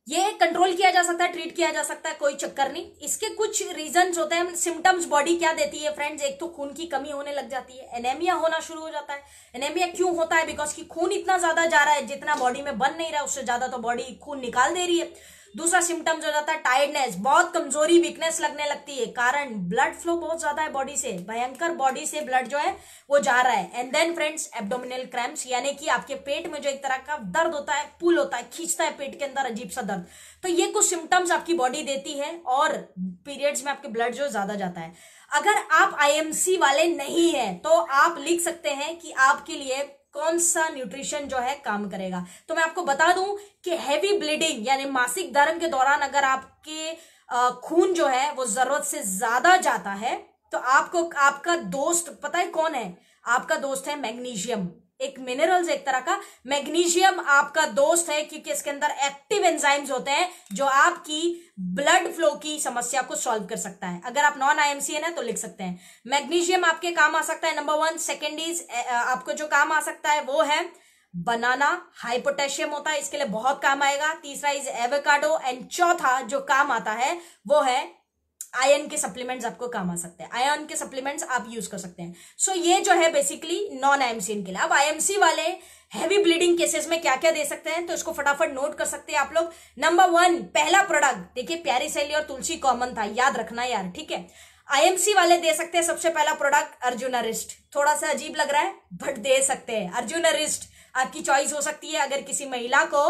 ये कंट्रोल किया जा सकता है, ट्रीट किया जा सकता है, कोई चक्कर नहीं। इसके कुछ रीजंस होते हैं। सिम्टम्स बॉडी क्या देती है फ्रेंड्स, एक तो खून की कमी होने लग जाती है, एनीमिया होना शुरू हो जाता है। एनीमिया क्यों होता है? बिकॉज की खून इतना ज्यादा जा रहा है, जितना बॉडी में बन नहीं रहा है उससे ज्यादा तो बॉडी खून निकाल दे रही है। दूसरा सिम्टम्स हो जाता है टायर्डनेस, बहुत कमजोरी, वीकनेस लगने लगती है। कारण ब्लड फ्लो बहुत ज्यादा है बॉडी से, भयंकर बॉडी से ब्लड जो है वो जा रहा है। And then friends abdominal cramps, यानी कि आपके पेट में जो एक तरह का दर्द होता है, पुल होता है, खींचता है पेट के अंदर अजीब सा दर्द। तो ये कुछ सिम्टम्स आपकी बॉडी देती है और पीरियड्स में आपके ब्लड जो ज्यादा जाता है। अगर आप आईएमसी वाले नहीं है तो आप लिख सकते हैं कि आपके लिए कौन सा न्यूट्रिशन जो है काम करेगा। तो मैं आपको बता दूं कि हैवी ब्लीडिंग यानी मासिक धर्म के दौरान अगर आपके खून जो है वो जरूरत से ज्यादा जाता है तो आपको आपका दोस्त पता है कौन है? आपका दोस्त है मैग्नीशियम, एक मिनरल्स एक तरह का। मैग्नीशियम आपका दोस्त है क्योंकि इसके अंदर एक्टिव एंजाइम्स होते हैं जो आपकी ब्लड फ्लो की समस्या को सॉल्व कर सकता है। अगर आप नॉन आईएमसी है ना तो लिख सकते हैं मैग्नीशियम आपके काम आ सकता है, नंबर 1। सेकेंड इज आपको जो काम आ सकता है वो है बनाना, हाई पोटेशियम होता है, इसके लिए बहुत काम आएगा। तीसरा इज एवोकाडो एंड चौथा जो काम आता है वो है आयरन के सप्लीमेंट्स आपको काम आ सकते हैं। आयरन के सप्लीमेंट्स आप यूज कर सकते हैं। सो ये जो है बेसिकली नॉन आईएमसी के लिए। अब आईएमसी वाले हैवी ब्लीडिंग केसेस में क्या क्या दे सकते हैं तो इसको फटाफट नोट कर सकते हैं आप लोग। नंबर 1 पहला प्रोडक्ट देखिए, प्यारी सैली और तुलसी कॉमन था, याद रखना यार, ठीक है। आईएमसी वाले दे सकते हैं सबसे पहला प्रोडक्ट अर्जुनरिस्ट। थोड़ा सा अजीब लग रहा है बट दे सकते हैं। अर्जुनरिस्ट आपकी चॉइस हो सकती है अगर किसी महिला को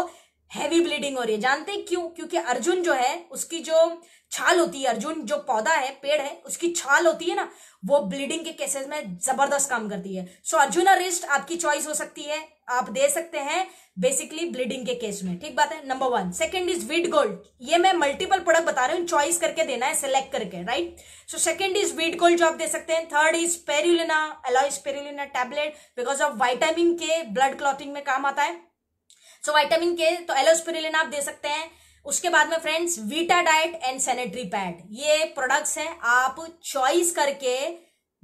हैवी ब्लीडिंग हो रही है। जानते हैं क्यों? क्योंकि अर्जुन जो है उसकी जो छाल होती है, अर्जुन जो पौधा है, पेड़ है, उसकी छाल होती है ना, वो ब्लीडिंग के केसेस में जबरदस्त काम करती है। सो अर्जुनरिस्ट आपकी चॉइस हो सकती है, आप दे सकते हैं बेसिकली ब्लीडिंग के केस में, ठीक बात है, number 1। Second is wheat gold. ये मैं मल्टीपल प्रोडक्ट बता रही हूँ, चॉइस करके देना है, सिलेक्ट करके, right. So second is wheat gold जो आप दे सकते हैं। Third is spirulina, alloy spirulina tablet, because of vitamin के ब्लड क्लॉटिंग में काम आता है। सो विटामिन के तो एलोस्पिरुलिन आप दे सकते हैं। उसके बाद में friends Vita diet and sanitary pad, ये प्रोडक्ट्स हैं, आप चॉइस करके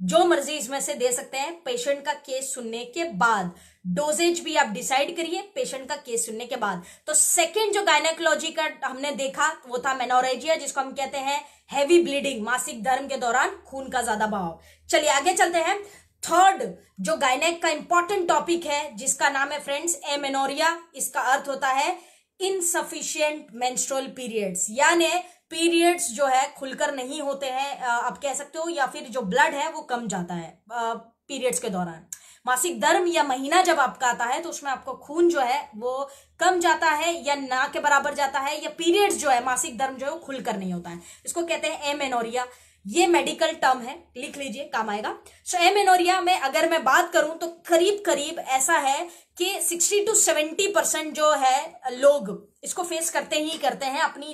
जो मर्जी इसमें से दे सकते हैं पेशेंट का केस सुनने के बाद। डोजेज भी आप डिसाइड करिए पेशेंट का केस सुनने के बाद। तो सेकंड जो गायनेकोलॉजी का हमने देखा वो था मेनोरेजिया, जिसको हम कहते हैं हैवी ब्लीडिंग, मासिक धर्म के दौरान खून का ज्यादा बहाव। चलिए आगे चलते हैं। थर्ड जो गायनेक का इंपॉर्टेंट टॉपिक है जिसका नाम है फ्रेंड्स एमेनोरिया। इसका अर्थ होता है इनसफिशिएंट मेंस्ट्रुअल पीरियड्स, यानी पीरियड्स जो है खुलकर नहीं होते हैं, आप कह सकते हो, या फिर जो ब्लड है वो कम जाता है पीरियड्स के दौरान। मासिक धर्म या महीना जब आपका आता है तो उसमें आपको खून जो है वो कम जाता है या ना के बराबर जाता है, या पीरियड्स जो है मासिक धर्म जो है वो खुलकर नहीं होता है, इसको कहते हैं एमेनोरिया। ये मेडिकल टर्म है, लिख लीजिए, काम आएगा। सो एमेनोरिया में अगर मैं बात करूं तो करीब करीब ऐसा है कि 60 to 70% जो है लोग इसको फेस करते ही करते हैं अपनी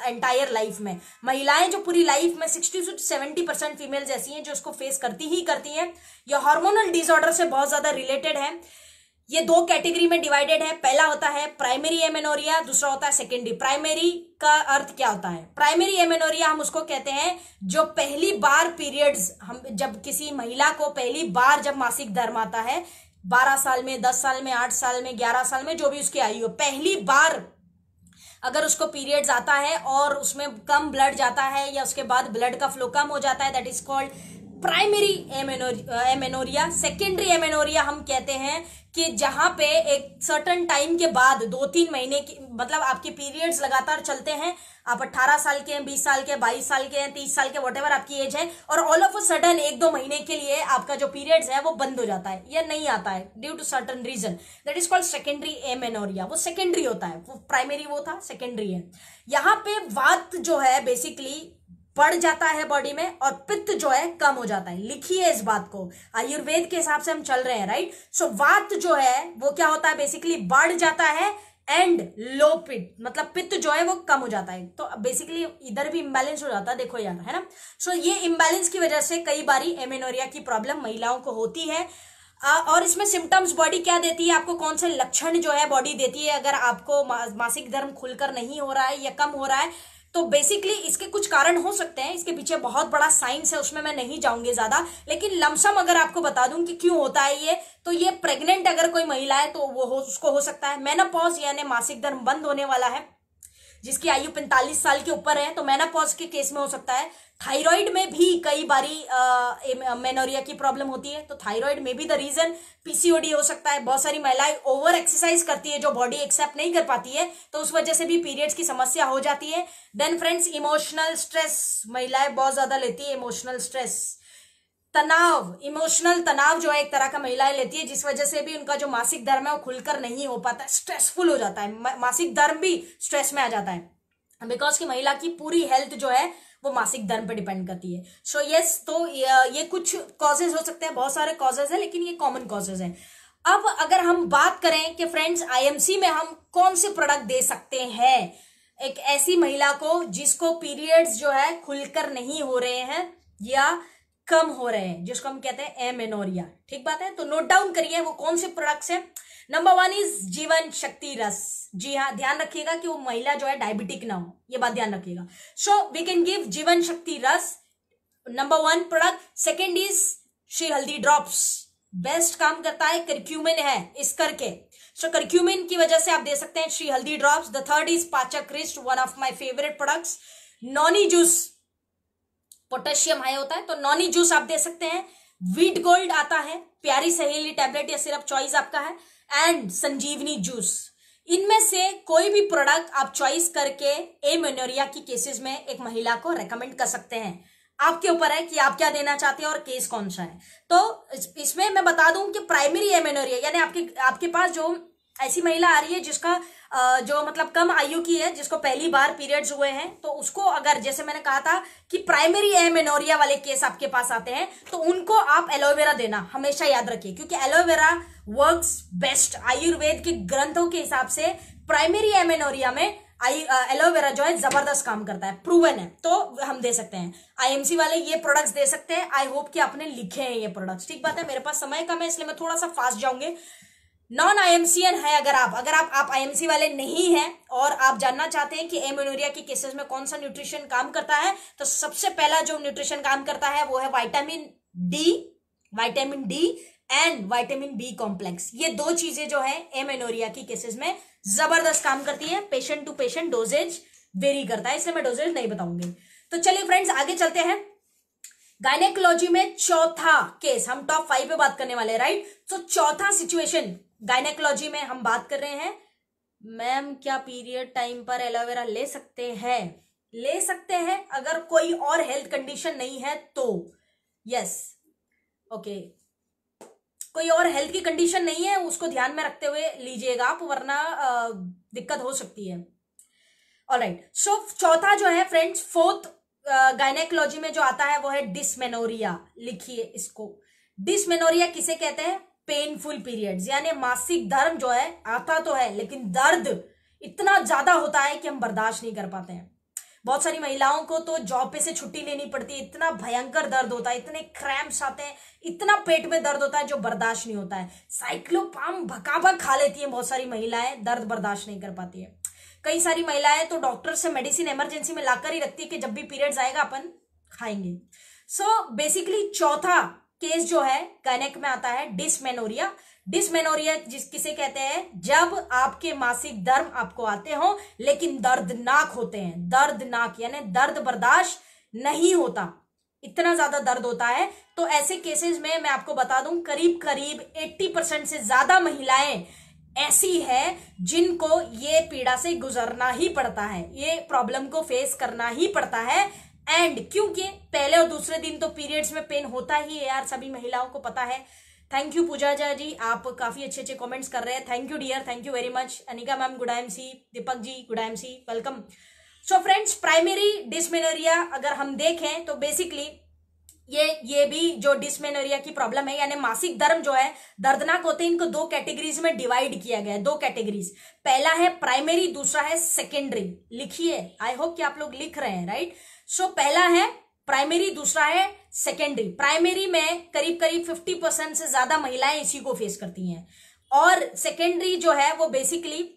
एंटायर लाइफ में। महिलाएं जो पूरी लाइफ में 60 to 70% फीमेल्स ऐसी हैं जो इसको फेस करती ही करती हैं। यह हार्मोनल डिसऑर्डर से बहुत ज्यादा रिलेटेड है। ये 2 कैटेगरी में डिवाइडेड है। पहला होता है प्राइमरी एमेनोरिया, दूसरा होता है सेकेंडरी। प्राइमरी का अर्थ क्या होता है? प्राइमरी एमेनोरिया हम उसको कहते हैं जो पहली बार पीरियड्स, हम जब किसी महिला को पहली बार जब मासिक धर्म आता है 12 साल में, 10 साल में, 8 साल में, 11 साल में, जो भी उसकी आयु हो, पहली बार अगर उसको पीरियड्स आता है और उसमें कम ब्लड जाता है या उसके बाद ब्लड का फ्लो कम हो जाता है, that is called primary amenorrhea. Secondary amenorrhea हम कहते हैं कि जहां पे एक सर्टन टाइम के बाद 2-3 महीने की, मतलब आपके पीरियड्स लगातार चलते हैं, आप 18 साल के हैं, 20 साल के, 22 साल के हैं, 30 साल के, व्हाटएवर आपकी एज है, और ऑल ऑफ अ सडन 1-2 महीने के लिए आपका जो पीरियड्स है वो बंद हो जाता है या नहीं आता है due to certain reason, that is called secondary amenorrhea. वो सेकेंडरी होता है, वो प्राइमरी वो था, सेकेंडरी है। यहाँ पे वात जो है बेसिकली बढ़ जाता है बॉडी में और पित्त जो है कम हो जाता है। लिखिए इस बात को, आयुर्वेद के हिसाब से हम चल रहे हैं, राइट। सो वात जो है वो क्या होता है, बेसिकली बढ़ जाता है, एंड लो पित्त, मतलब पित्त जो है वो कम हो जाता है। तो बेसिकली इधर भी इम्बैलेंस हो जाता है, देखो यार, है ना। सो ये इम्बैलेंस की वजह से कई बारी एमेनोरिया की प्रॉब्लम महिलाओं को होती है। और इसमें सिम्टम्स बॉडी क्या देती है आपको, कौन से लक्षण जो है बॉडी देती है अगर आपको मासिक धर्म खुलकर नहीं हो रहा है या कम हो रहा है। तो बेसिकली इसके कुछ कारण हो सकते हैं, इसके पीछे बहुत बड़ा साइंस है, उसमें मैं नहीं जाऊंगी ज्यादा, लेकिन लमसम अगर आपको बता दूं कि क्यों होता है ये, तो ये प्रेग्नेंट अगर कोई महिला है तो वो उसको हो सकता है। मेनोपॉज यानी मासिक धर्म बंद होने वाला है, जिसकी आयु 45 साल के ऊपर है, तो मेनोपॉज के केस में हो सकता है। थायराइड में भी कई बारी मेनोरिया की प्रॉब्लम होती है, तो थायराइड में भी द रीजन पीसीओडी हो सकता है। बहुत सारी महिलाएं ओवर एक्सरसाइज करती है जो बॉडी एक्सेप्ट नहीं कर पाती है, तो उस वजह से भी पीरियड्स की समस्या हो जाती है। देन फ्रेंड्स, इमोशनल स्ट्रेस महिलाएं बहुत ज्यादा लेती है। इमोशनल स्ट्रेस, तनाव, इमोशनल तनाव जो है एक तरह का महिलाएं लेती है, जिस वजह से भी उनका जो मासिक धर्म है वो खुलकर नहीं हो पाता है, स्ट्रेसफुल हो जाता है। मासिक धर्म भी स्ट्रेस में आ जाता है, बिकॉज की महिला की पूरी हेल्थ जो है वो मासिक धर्म पे डिपेंड करती है। सो यस, तो ये कुछ कॉजेज हो सकते हैं, बहुत सारे कॉजेज है, लेकिन ये कॉमन कॉजेज हैं। अब अगर हम बात करें कि फ्रेंड्स आईएमसी में हम कौन से प्रोडक्ट दे सकते हैं एक ऐसी महिला को जिसको पीरियड्स जो है खुलकर नहीं हो रहे हैं या कम हो रहे हैं, जिसको हम कहते हैं एमेनोरिया। ठीक बात है, तो नोट डाउन करिए वो कौन से प्रोडक्ट्स हैं। नंबर 1 इज जीवन शक्ति रस। जी हाँ, ध्यान रखिएगा कि वो महिला जो है डायबिटिक ना हो, ये बात ध्यान रखिएगा। सो वी कैन गिव जीवन शक्ति रस, number 1 product. Second is Shri हल्दी ड्रॉप्स, बेस्ट काम करता है, करक्यूमिन है इस करके, सो करक्यूमिन की वजह से आप दे सकते हैं श्री हल्दी ड्रॉप्स। द थर्ड इज पाचक wrist, one of my favourite products. Noni juice, potassium high होता है, तो नॉनी जूस आप दे सकते हैं। वीट गोल्ड आता है, प्यारी सहेली टैबलेट या सिरप चॉइस आपका है, एंड संजीवनी जूस। इनमें से कोई भी प्रोडक्ट आप चॉइस करके एमेनोरिया की केसेस में एक महिला को रेकमेंड कर सकते हैं। आपके ऊपर है कि आप क्या देना चाहते हैं और केस कौन सा है। तो इसमें मैं बता दूं कि प्राइमरी एमेनोरिया यानी आपके पास जो ऐसी महिला आ रही है जिसका जो मतलब कम आयु की है, जिसको पहली बार पीरियड्स हुए हैं, तो उसको अगर जैसे मैंने कहा था कि प्राइमरी एमेनोरिया वाले केस आपके पास आते हैं, तो उनको आप एलोवेरा देना हमेशा याद रखिए, क्योंकि एलोवेरा वर्क्स बेस्ट। आयुर्वेद के ग्रंथों के हिसाब से प्राइमरी एमेनोरिया में एलोवेरा जो है जबरदस्त काम करता है, प्रूवन है, तो हम दे सकते हैं। आईएमसी वाले ये प्रोडक्ट्स दे सकते हैं। आई होप कि आपने लिखे हैं ये प्रोडक्ट्स। ठीक बात है, मेरे पास समय कम है इसलिए मैं थोड़ा सा फास्ट जाऊंगे। नॉन आईएमसीएन है अगर आप आईएमसी वाले नहीं हैं और आप जानना चाहते हैं कि एमेनोरिया के केसेस में कौन सा न्यूट्रिशन काम करता है, तो सबसे पहला जो न्यूट्रिशन काम करता है वो है vitamin D and vitamin B complex. ये दो चीजें जो है एमेनोरिया की केसेस में जबरदस्त काम करती है। Patient to patient doses vary करता है, इसलिए मैं डोजेज नहीं बताऊंगी। तो चलिए फ्रेंड्स आगे चलते हैं। गायनेकोलॉजी में चौथा केस, हम टॉप 5 पे बात करने वाले हैं, राइट। तो चौथा सिचुएशन गायनेकोलॉजी में हम बात कर रहे हैं, मैम क्या पीरियड टाइम पर एलोवेरा ले सकते हैं? ले सकते हैं अगर कोई और हेल्थ कंडीशन नहीं है तो। यस, ओके, कोई और हेल्थ की कंडीशन नहीं है उसको ध्यान में रखते हुए लीजिएगा आप, वरना दिक्कत हो सकती है। ऑलराइट, सो चौथा जो है फ्रेंड्स, फोर्थ गायनेकोलॉजी में जो आता है वो है डिस्मेनोरिया। लिखिए इसको, डिस्मेनोरिया किसे कहते हैं? पेनफुल पीरियड्स, यानी मासिक धर्म जो है आता तो है लेकिन दर्द इतना ज्यादा होता है कि हम बर्दाश्त नहीं कर पाते हैं। बहुत सारी महिलाओं को तो जॉब पे से छुट्टी लेनी पड़ती है, इतना भयंकर दर्द होता है, इतने क्रैम्प्स आते हैं, इतना पेट में दर्द होता है जो बर्दाश्त नहीं होता है। साइक्लोपाम भकाभक खा लेती हैं बहुत सारी महिलाएं, दर्द बर्दाश्त नहीं कर पाती है। कई सारी महिलाएं तो डॉक्टर से मेडिसिन इमरजेंसी में लाकर ही रखती है कि जब भी पीरियड्स आएगा अपन खाएंगे। सो बेसिकली चौथा केस जो है गायनेक में आता है डिस्मेनोरिया। डिस्मेनोरिया किसे कहते हैं? जब आपके मासिक धर्म आपको आते हो लेकिन दर्दनाक होते हैं। दर्दनाक यानी दर्द बर्दाश्त नहीं होता, इतना ज्यादा दर्द होता है। तो ऐसे केसेस में मैं आपको बता दूं करीब करीब 80% से ज्यादा महिलाएं ऐसी है जिनको ये पीड़ा से गुजरना ही पड़ता है, ये प्रॉब्लम को फेस करना ही पड़ता है। एंड क्योंकि पहले और दूसरे दिन तो पीरियड्स में पेन होता ही है यार, सभी महिलाओं को पता है। थैंक यू पूजा जी, आप काफी अच्छे अच्छे कमेंट्स कर रहे हैं, thank you dear, thank you very much. Anika ma'am good IMC, Deepak ji good IMC, welcome. So friends, primary dysmenorrhea अगर हम देखें तो बेसिकली ये भी जो डिस्मेनोरिया की प्रॉब्लम है, यानी मासिक धर्म जो है दर्दनाक होते हैं, इनको दो कैटेगरीज में डिवाइड किया गया है। दो कैटेगरीज, पहला है प्राइमरी, दूसरा है सेकेंडरी। लिखिए, आई होप कि आप लोग लिख रहे हैं, राइट। सो पहला है प्राइमरी, दूसरा है सेकेंडरी। प्राइमरी में करीब करीब 50% से ज्यादा महिलाएं इसी को फेस करती हैं, और सेकेंडरी जो है वो बेसिकली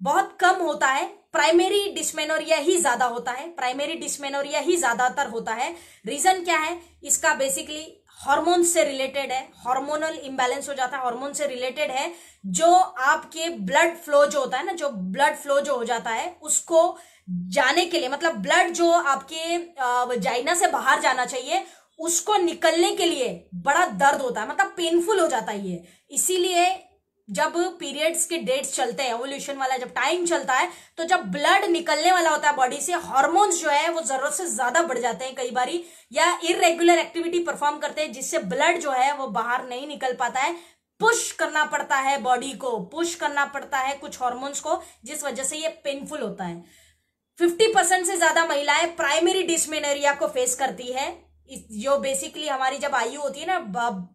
बहुत कम होता है। प्राइमरी डिस्मेनोरिया ही ज्यादा होता है, प्राइमरी डिस्मेनोरिया ही ज्यादातर होता है। रीजन क्या है इसका? बेसिकली हार्मोन से रिलेटेड है, हार्मोनल इंबैलेंस हो जाता है, हार्मोन से रिलेटेड है। जो आपके ब्लड फ्लो जो होता है ना, जो ब्लड फ्लो जो हो जाता है उसको जाने के लिए, मतलब ब्लड जो आपके वजाइना से बाहर जाना चाहिए उसको निकलने के लिए बड़ा दर्द होता है, मतलब पेनफुल हो जाता है ये। इसीलिए जब पीरियड्स के डेट्स चलते हैं, ओवुलेशन वाला जब टाइम चलता है, तो जब ब्लड निकलने वाला होता है बॉडी से, हार्मोन्स जो है वो जरूरत से ज्यादा बढ़ जाते हैं कई बारी, या इरेगुलर एक्टिविटी परफॉर्म करते हैं जिससे ब्लड जो है वो बाहर नहीं निकल पाता है। पुश करना पड़ता है बॉडी को, पुश करना पड़ता है कुछ हार्मोन्स को, जिस वजह से ये पेनफुल होता है। 50% से ज्यादा महिलाएं प्राइमरी डिस्मेनोरिया को फेस करती है, जो बेसिकली हमारी जब आयु होती है ना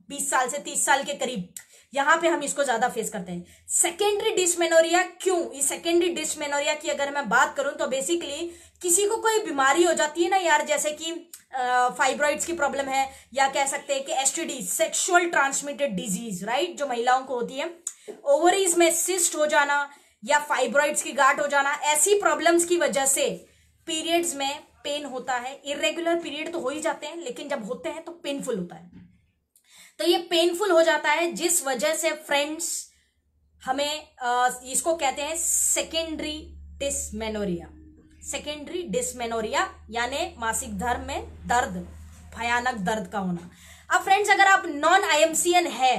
20 साल से 30 साल के करीब, यहां पे हम इसको ज्यादा फेस करते हैं। सेकेंडरी डिस्मेनोरिया क्यों? इस सेकेंडरी डिस्मेनोरिया की अगर मैं बात करूं तो बेसिकली किसी को कोई बीमारी हो जाती है ना यार, जैसे कि फाइब्रॉइड्स की प्रॉब्लम है, या कह सकते हैं कि STD, sexual transmitted disease, right, जो महिलाओं को होती है, ओवरीज में सिस्ट हो जाना या फाइब्रॉइड्स की गांठ हो जाना, ऐसी प्रॉब्लम्स की वजह से पीरियड्स में पेन होता है। इरेगुलर पीरियड तो हो ही जाते हैं, लेकिन जब होते हैं तो पेनफुल होता है। तो ये पेनफुल हो जाता है, जिस वजह से फ्रेंड्स हमें इसको कहते हैं सेकेंडरी डिस्मेनोरिया। सेकेंडरी डिस्मेनोरिया यानी मासिक धर्म में दर्द, भयानक दर्द का होना। अब फ्रेंड्स अगर आप नॉन आईएमसीएन है,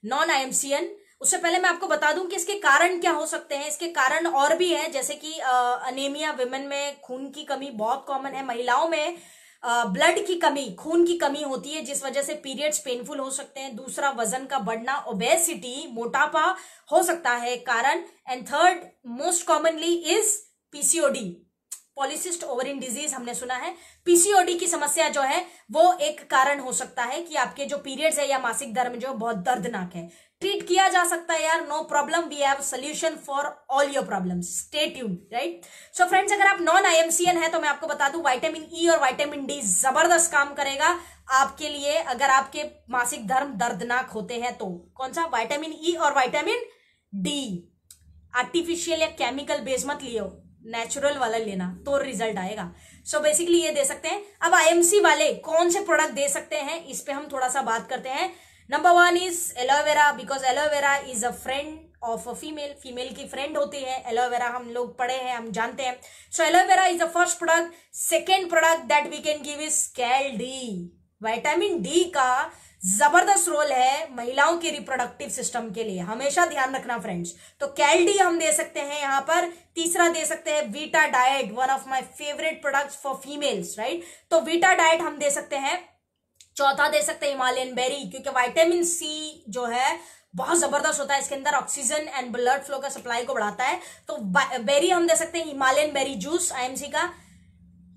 नॉन आईएमसीएन, उससे पहले मैं आपको बता दूं कि इसके कारण क्या हो सकते हैं। इसके कारण और भी है, जैसे कि अनीमिया, विमेन में खून की कमी बहुत कॉमन है, महिलाओं में ब्लड की कमी, खून की कमी होती है, जिस वजह से पीरियड्स पेनफुल हो सकते हैं। दूसरा, वजन का बढ़ना, ओबेसिटी, मोटापा हो सकता है कारण। And third most commonly is PCOD, polycystic ovarian disease, हमने सुना है। पीसीओडी की समस्या जो है वो एक कारण हो सकता है कि आपके जो पीरियड्स है या मासिक धर्म जो बहुत दर्दनाक है। ट्रीट किया जा सकता है यार, no problem, we have solution for all your problems, stay tuned, right. So friends अगर आप नॉन आईएमसीएन है तो मैं आपको बता दूं विटामिन ई और विटामिन डी जबरदस्त काम करेगा आपके लिए, अगर आपके मासिक धर्म दर्दनाक होते हैं तो। कौन सा? विटामिन ई और विटामिन डी। आर्टिफिशियल या केमिकल बेस मत लियो, नेचुरल वाला लेना तो रिजल्ट आएगा। सो बेसिकली ये दे सकते हैं। अब आईएमसी वाले कौन से प्रोडक्ट दे सकते हैं, इस पे हम थोड़ा सा बात करते हैं। Number 1 is aloe vera, because aloe vera is a friend of a female, female की फ्रेंड होती है एलोवेरा, हम लोग पढ़े हैं, हम जानते हैं। So aloe vera is the first product. Second product that we can give is Cal D. Vitamin D का जबरदस्त रोल है महिलाओं के रिप्रोडक्टिव सिस्टम के लिए, हमेशा ध्यान रखना फ्रेंड्स। तो कैल डी हम दे सकते हैं यहाँ पर। तीसरा दे सकते हैं Vita diet, one of my favourite products for females, right. तो वीटा डाइट हम दे सकते हैं। चौथा दे सकते हैं हिमालयन बेरी, क्योंकि विटामिन सी जो है बहुत जबरदस्त होता है, इसके अंदर ऑक्सीजन एंड ब्लड फ्लो का सप्लाई को बढ़ाता है। तो बेरी हम दे सकते हैं हिमालयन बेरी जूस आईएमसी का।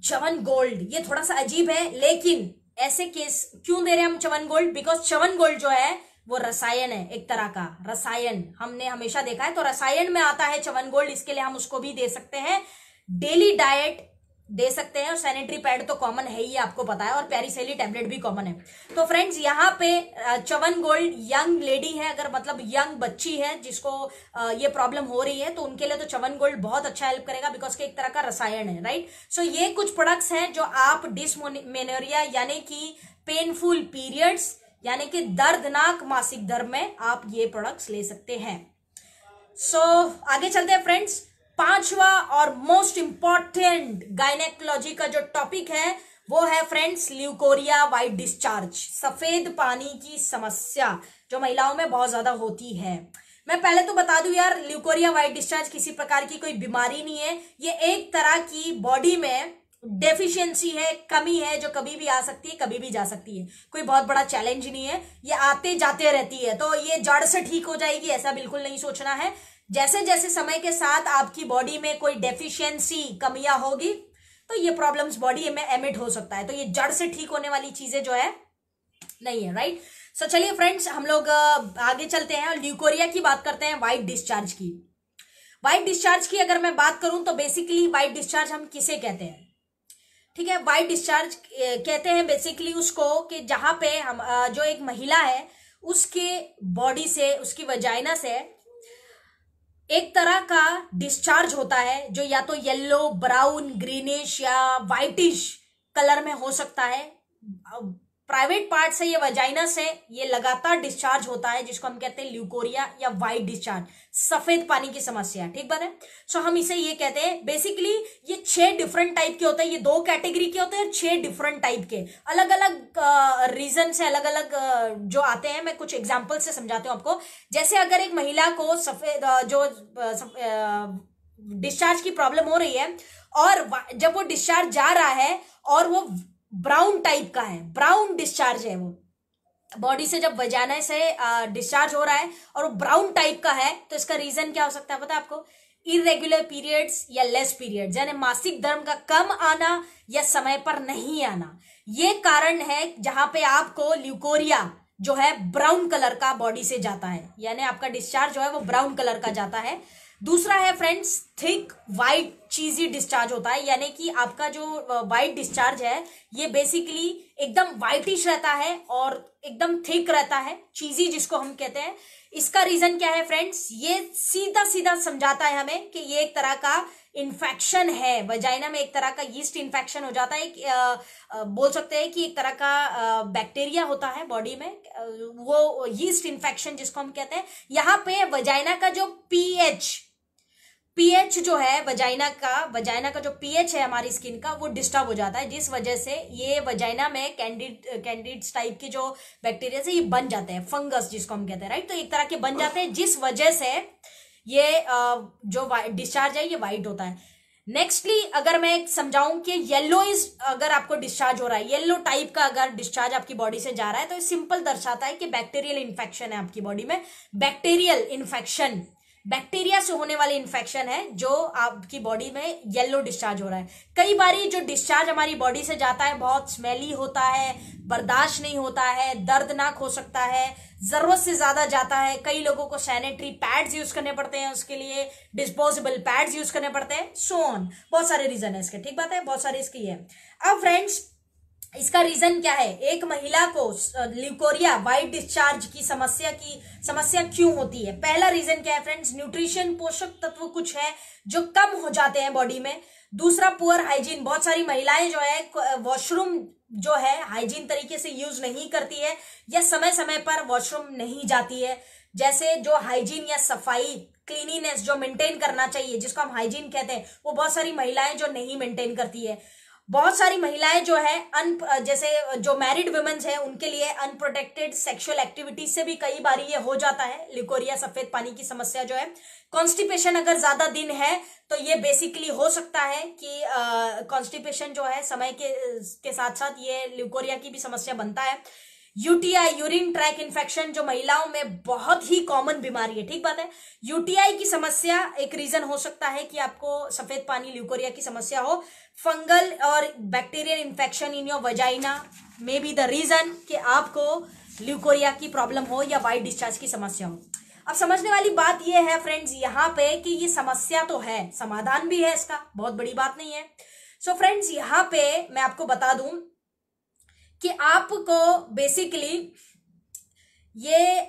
च्यवन गोल्ड, ये थोड़ा सा अजीब है, लेकिन ऐसे केस क्यों दे रहे हैं हम Chyavan gold? Because Chyavan gold जो है वो रसायन है, एक तरह का रसायन, हमने हमेशा देखा है, तो रसायन में आता है च्यवन गोल्ड, इसके लिए हम उसको भी दे सकते हैं। डेली डाइट दे सकते हैं, और सैनिटरी पैड तो कॉमन है ही, आपको पता है, और पेरिसेली टैबलेट भी कॉमन है। तो फ्रेंड्स यहाँ पे च्यवन गोल्ड, यंग लेडी है, अगर मतलब यंग बच्ची है जिसको ये प्रॉब्लम हो रही है, तो उनके लिए तो च्यवन गोल्ड बहुत अच्छा हेल्प करेगा, बिकॉज के एक तरह का रसायन है, राइट। सो ये कुछ प्रोडक्ट्स हैं जो आप डिस्मेनोरिया यानी कि पेनफुल पीरियड्स यानी कि दर्दनाक मासिक धर्म में आप ये प्रोडक्ट्स ले सकते हैं। सो आगे चलते हैं फ्रेंड्स। पांचवा और मोस्ट इंपॉर्टेंट गायनेकोलॉजी का जो टॉपिक है वो है फ्रेंड्स ल्यूकोरिया व्हाइट डिस्चार्ज, सफेद पानी की समस्या जो महिलाओं में बहुत ज्यादा होती है। मैं पहले तो बता दूं यार, ल्यूकोरिया व्हाइट डिस्चार्ज किसी प्रकार की कोई बीमारी नहीं है, ये एक तरह की बॉडी में डेफिशिएंसी है, कमी है, जो कभी भी आ सकती है, कभी भी जा सकती है, कोई बहुत बड़ा चैलेंज नहीं है, ये आते जाते रहती है, तो ये जड़ से ठीक हो जाएगी ऐसा बिल्कुल नहीं सोचना है। जैसे जैसे समय के साथ आपकी बॉडी में कोई डेफिशिएंसी, कमियां होगी, तो ये प्रॉब्लम्स बॉडी में एमिट हो सकता है, तो ये जड़ से ठीक होने वाली चीजें जो है नहीं है, राइट। सो चलिए फ्रेंड्स हम लोग आगे चलते हैं और ल्यूकोरिया की बात करते हैं, व्हाइट डिस्चार्ज की। व्हाइट डिस्चार्ज की अगर मैं बात करूं तो बेसिकली व्हाइट डिस्चार्ज हम किसे कहते हैं, ठीक है। व्हाइट डिस्चार्ज कहते हैं बेसिकली उसको कि जहां पे हम जो एक महिला है उसके बॉडी से, उसकी वजाइना से एक तरह का डिस्चार्ज होता है, जो या तो येलो, ब्राउन, ग्रीनिश या व्हाइटिश कलर में हो सकता है। प्राइवेट पार्ट से, ये वजाइना से ये लगातार डिस्चार्ज होता है, जिसको हम कहते हैं ल्यूकोरिया या वाइट डिस्चार्ज, सफेद पानी की समस्या। ठीक बात है। सो हम इसे ये कहते हैं, बेसिकली ये 6 डिफरेंट टाइप के होते हैं, ये 2 कैटेगरी के होते हैं, 6 डिफरेंट टाइप के, अलग अलग रीजन से अलग अलग जो आते हैं। मैं कुछ एग्जाम्पल से समझाती हूँ आपको। जैसे अगर एक महिला को सफेद जो डिस्चार्ज की प्रॉब्लम हो रही है, और जब वो डिस्चार्ज जा रहा है और वो ब्राउन टाइप का है, ब्राउन डिस्चार्ज है, वो बॉडी से जब वजाना से डिस्चार्ज हो रहा है और वो ब्राउन टाइप का है, तो इसका रीजन क्या हो सकता है पता है आपको? इरेगुलर पीरियड्स या लेस पीरियड्स, यानी मासिक धर्म का कम आना या समय पर नहीं आना, ये कारण है जहां पे आपको ल्यूकोरिया जो है ब्राउन कलर का बॉडी से जाता है, यानी आपका डिस्चार्ज जो है वो ब्राउन कलर का जाता है। दूसरा है फ्रेंड्स, थिक वाइट चीजी डिस्चार्ज होता है, यानी कि आपका जो वाइट डिस्चार्ज है ये बेसिकली एकदम वाइटिश रहता है और एकदम थिक रहता है, चीजी जिसको हम कहते हैं। इसका रीजन क्या है फ्रेंड्स? ये सीधा सीधा समझाता है हमें कि ये एक तरह का इन्फेक्शन है, वजाइना में एक तरह का यीस्ट इन्फेक्शन हो जाता है। बोल सकते हैं कि एक तरह का बैक्टीरिया होता है बॉडी में, वो यीस्ट इन्फेक्शन जिसको हम कहते हैं। यहाँ पे वजाइना का जो पीएच जो है वजाइना का जो पीएच है हमारी स्किन का, वो डिस्टर्ब हो जाता है, जिस वजह से ये वजाइना में कैंडिड्स टाइप के जो बैक्टीरिया से ये बन जाते हैं, फंगस जिसको हम कहते हैं, राइट। तो एक तरह के बन जाते हैं, जिस वजह से ये जो डिस्चार्ज है ये वाइट होता है। नेक्स्टली अगर मैं समझाऊं कि येलोइश अगर आपको डिस्चार्ज हो रहा है, येलो टाइप का अगर डिस्चार्ज आपकी बॉडी से जा रहा है, तो सिंपल दर्शाता है कि बैक्टीरियल इन्फेक्शन है आपकी बॉडी में। बैक्टीरियल इन्फेक्शन, बैक्टीरिया से होने वाली इन्फेक्शन है जो आपकी बॉडी में येलो डिस्चार्ज हो रहा है। कई बारी जो डिस्चार्ज हमारी बॉडी से जाता है बहुत स्मेली होता है, बर्दाश्त नहीं होता है, दर्दनाक हो सकता है, जरूरत से ज्यादा जाता है। कई लोगों को सैनिटरी पैड्स यूज करने पड़ते हैं, उसके लिए डिस्पोजेबल पैड्स यूज करने पड़ते हैं, सो ऑन। बहुत सारे रीजन है इसके, ठीक बात है, बहुत सारी इसकी है। अब फ्रेंड्स इसका रीजन क्या है? एक महिला को ल्यूकोरिया वाइट डिस्चार्ज की समस्या क्यों होती है? पहला रीजन क्या है फ्रेंड्स? न्यूट्रिशन, पोषक तत्व कुछ है जो कम हो जाते हैं बॉडी में। दूसरा पुअर हाइजीन, बहुत सारी महिलाएं जो है वॉशरूम जो है हाइजीन तरीके से यूज नहीं करती है या समय समय पर वॉशरूम नहीं जाती है। जैसे जो हाइजीन या सफाई, क्लीनिनेस जो मेंटेन करना चाहिए, जिसको हम हाइजीन कहते हैं, वो बहुत सारी महिलाएं जो नहीं मेंटेन करती है। बहुत सारी महिलाएं जो है जैसे जो मैरिड वुमेन्स है उनके लिए अनप्रोटेक्टेड सेक्सुअल एक्टिविटीज से भी कई बार ये हो जाता है ल्यूकोरिया, सफेद पानी की समस्या जो है। कॉन्स्टिपेशन अगर ज्यादा दिन है तो ये बेसिकली हो सकता है कि कॉन्स्टिपेशन जो है समय के साथ साथ ये ल्यूकोरिया की भी समस्या बनता है। यूटीआई, यूरिन ट्रैक इन्फेक्शन, जो महिलाओं में बहुत ही कॉमन बीमारी है, ठीक बात है। यूटीआई की समस्या एक रीजन हो सकता है कि आपको सफेद पानी ल्यूकोरिया की समस्या हो। फंगल और bacterial infection in your vagina may be the reason कि आपको ल्यूकोरिया की प्रॉब्लम हो या वाइट डिस्चार्ज की समस्या हो। अब समझने वाली बात यह है फ्रेंड्स यहाँ पे कि ये समस्या तो है, समाधान भी है इसका, बहुत बड़ी बात नहीं है। सो फ्रेंड्स यहाँ पे मैं आपको बता दूं कि आपको बेसिकली ये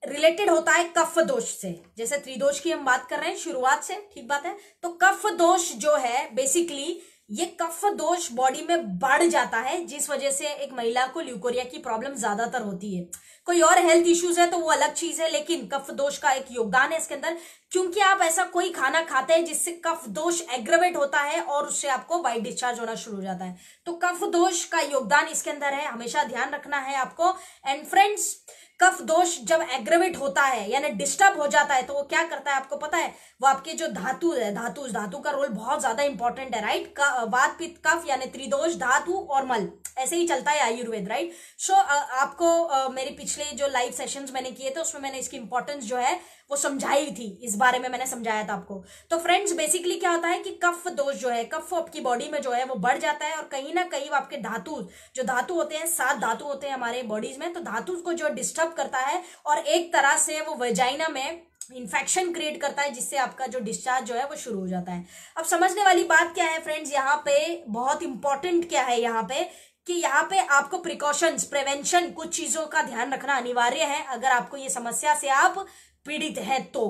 रिलेटेड होता है कफ दोष से। जैसे त्रिदोष की हम बात कर रहे हैं शुरुआत से, ठीक बात है। तो कफ दोष जो है बेसिकली ये कफ दोष बॉडी में बढ़ जाता है, जिस वजह से एक महिला को ल्यूकोरिया की प्रॉब्लम ज्यादातर होती है। कोई और हेल्थ इश्यूज है तो वो अलग चीज है, लेकिन कफ दोष का एक योगदान है इसके अंदर, क्योंकि आप ऐसा कोई खाना खाते हैं जिससे कफ दोष एग्रेवेट होता है और उससे आपको वाइट डिस्चार्ज होना शुरू हो जाता है। तो कफ दोष का योगदान इसके अंदर है, हमेशा ध्यान रखना है आपको। एंड फ्रेंड्स कफ दोष जब एग्रेवेट होता है यानी डिस्टर्ब हो जाता है तो वो क्या करता है आपको पता है? वो आपके जो धातु है, धातु का रोल बहुत ज्यादा इंपॉर्टेंट है, राइट। वात पित्त कफ यानी त्रिदोष, धातु और मल, ऐसे ही चलता है आयुर्वेद, राइट। सो आपको मेरे पिछले जो लाइव सेशंस मैंने किए थे उसमें मैंने इसकी इंपॉर्टेंस जो है वो समझाई थी, इस बारे में मैंने समझाया था आपको। तो फ्रेंड्स बेसिकली क्या होता है कि कफ दोष जो है, कफ आपकी बॉडी में जो है वो बढ़ जाता है और कहीं ना कहीं आपके जो धातु होते हैं, 7 धातु होते हैं हमारे बॉडीज में, तो धातु को जो डिस्टर्ब करता है और एक तरह से वो वजाइना में इन्फेक्शन क्रिएट करता है, जिससे आपका जो डिस्चार्ज जो है वो शुरू हो जाता है। अब समझने वाली बात क्या है फ्रेंड्स, यहाँ पे बहुत इंपॉर्टेंट क्या है यहाँ पे कि यहाँ पे आपको प्रिकॉशंस, प्रिवेंशन, कुछ चीजों का ध्यान रखना अनिवार्य है अगर आपको ये समस्या से आप पीड़ित है तो।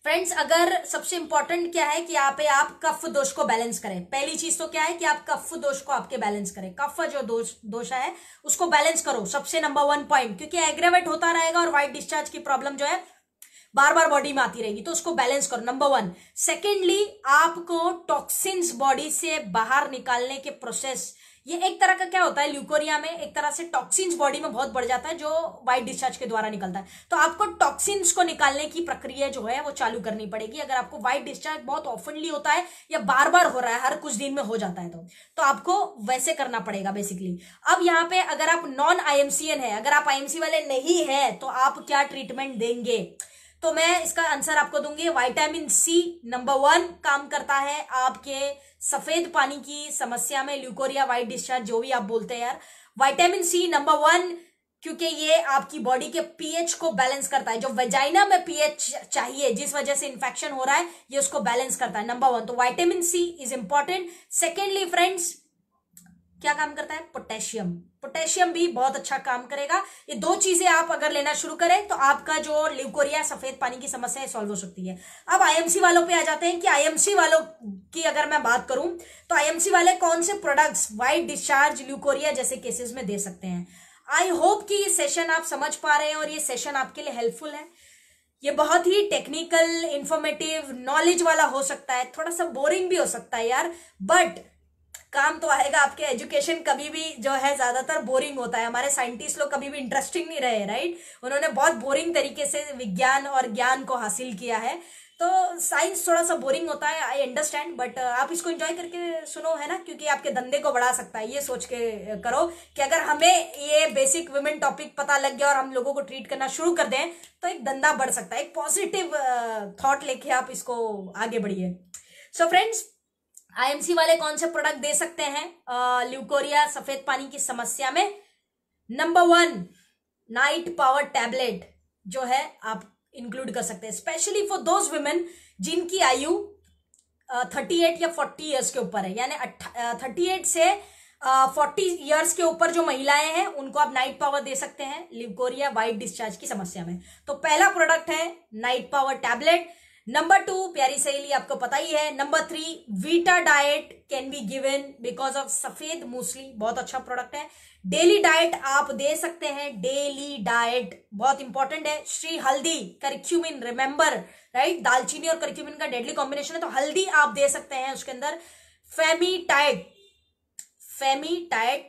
फ्रेंड्स, अगर सबसे इंपॉर्टेंट क्या है कि यहाँ पे आप कफ दोष को बैलेंस करें। पहली चीज तो क्या है कि आप कफ दोष को आपके बैलेंस करें, कफ जो दोष है उसको बैलेंस करो, सबसे नंबर 1 पॉइंट, क्योंकि एग्रेवेट होता रहेगा और व्हाइट डिस्चार्ज की प्रॉब्लम जो है बार बार बॉडी में आती रहेगी, तो उसको बैलेंस करो, नंबर 1। सेकेंडली, आपको टॉक्सिन्स बॉडी से बाहर निकालने के प्रोसेस, ये एक तरह का क्या होता है, ल्यूकोरिया में एक तरह से टॉक्सिन्स बॉडी में बहुत बढ़ जाता है जो व्हाइट डिस्चार्ज के द्वारा निकलता है, तो आपको टॉक्सिन्स को निकालने की प्रक्रिया जो है वो चालू करनी पड़ेगी। अगर आपको व्हाइट डिस्चार्ज बहुत ऑफनली होता है या बार बार हो रहा है, हर कुछ दिन में हो जाता है, तो आपको वैसे करना पड़ेगा बेसिकली। अब यहाँ पे अगर आप नॉन IMCN है, अगर आप IMC वाले नहीं है, तो आप क्या ट्रीटमेंट देंगे, तो मैं इसका आंसर आपको दूंगी। विटामिन सी नंबर 1 काम करता है आपके सफेद पानी की समस्या में, ल्यूकोरिया, व्हाइट डिस्चार्ज, जो भी आप बोलते हैं यार। विटामिन सी नंबर 1, क्योंकि ये आपकी बॉडी के पीएच को बैलेंस करता है, जो वेजाइना में पीएच चाहिए जिस वजह से इंफेक्शन हो रहा है, ये उसको बैलेंस करता है, नंबर 1। तो vitamin C is important. Secondly friends, क्या काम करता है, पोटेशियम, पोटेशियम भी बहुत अच्छा काम करेगा। ये 2 चीजें आप अगर लेना शुरू करें तो आपका जो ल्यूकोरिया, सफेद पानी की समस्या है, सॉल्व हो सकती है। अब IMC वालों पे आ जाते हैं कि IMC वालों की अगर मैं बात करूं तो IMC वाले कौन से प्रोडक्ट्स व्हाइट डिस्चार्ज, ल्यूकोरिया जैसे केसेस में दे सकते हैं। आई होप कि ये सेशन आप समझ पा रहे हैं और ये सेशन आपके लिए हेल्पफुल है। ये बहुत ही टेक्निकल, इंफॉर्मेटिव, नॉलेज वाला हो सकता है, थोड़ा सा बोरिंग भी हो सकता है यार, बट काम तो आएगा आपके। एजुकेशन कभी भी जो है ज्यादातर बोरिंग होता है, हमारे साइंटिस्ट लोग कभी भी इंटरेस्टिंग नहीं रहे, राइट। उन्होंने बहुत बोरिंग तरीके से विज्ञान और ज्ञान को हासिल किया है, तो साइंस थोड़ा सा बोरिंग होता है, आई अंडरस्टैंड, बट आप इसको एंजॉय करके सुनो, है ना, क्योंकि आपके धंधे को बढ़ा सकता है। ये सोच के करो कि अगर हमें ये बेसिक वुमेन टॉपिक पता लग गया और हम लोगों को ट्रीट करना शुरू कर दें तो एक धंधा बढ़ सकता है। एक पॉजिटिव थॉट लेके आप इसको आगे बढ़िए। सो फ्रेंड्स, IMC वाले कौन से प्रोडक्ट दे सकते हैं ल्यूकोरिया, सफेद पानी की समस्या में? नंबर 1, नाइट पावर टैबलेट जो है आप इंक्लूड कर सकते हैं, स्पेशली फॉर दोज वुमेन जिनकी आयु 38 या 40 ईयर्स के ऊपर है, यानी 38 से 40 ईयर्स के ऊपर जो महिलाएं हैं उनको आप नाइट पावर दे सकते हैं ल्यूकोरिया, व्हाइट डिस्चार्ज की समस्या में। तो पहला प्रोडक्ट है नाइट पावर टैबलेट। नंबर 2, प्यारी सहेली, आपको पता ही है। Number 3, Vita diet can be given because of सफेद मूसली, बहुत अच्छा प्रोडक्ट है। डेली डाइट आप दे सकते हैं, डेली डाइट बहुत इंपॉर्टेंट है। श्री हल्दी, करक्यूमिन, रिमेंबर, राइट, दालचीनी और करक्यूमिन का डेडली कॉम्बिनेशन है, तो हल्दी आप दे सकते हैं उसके अंदर। फेमीटाइड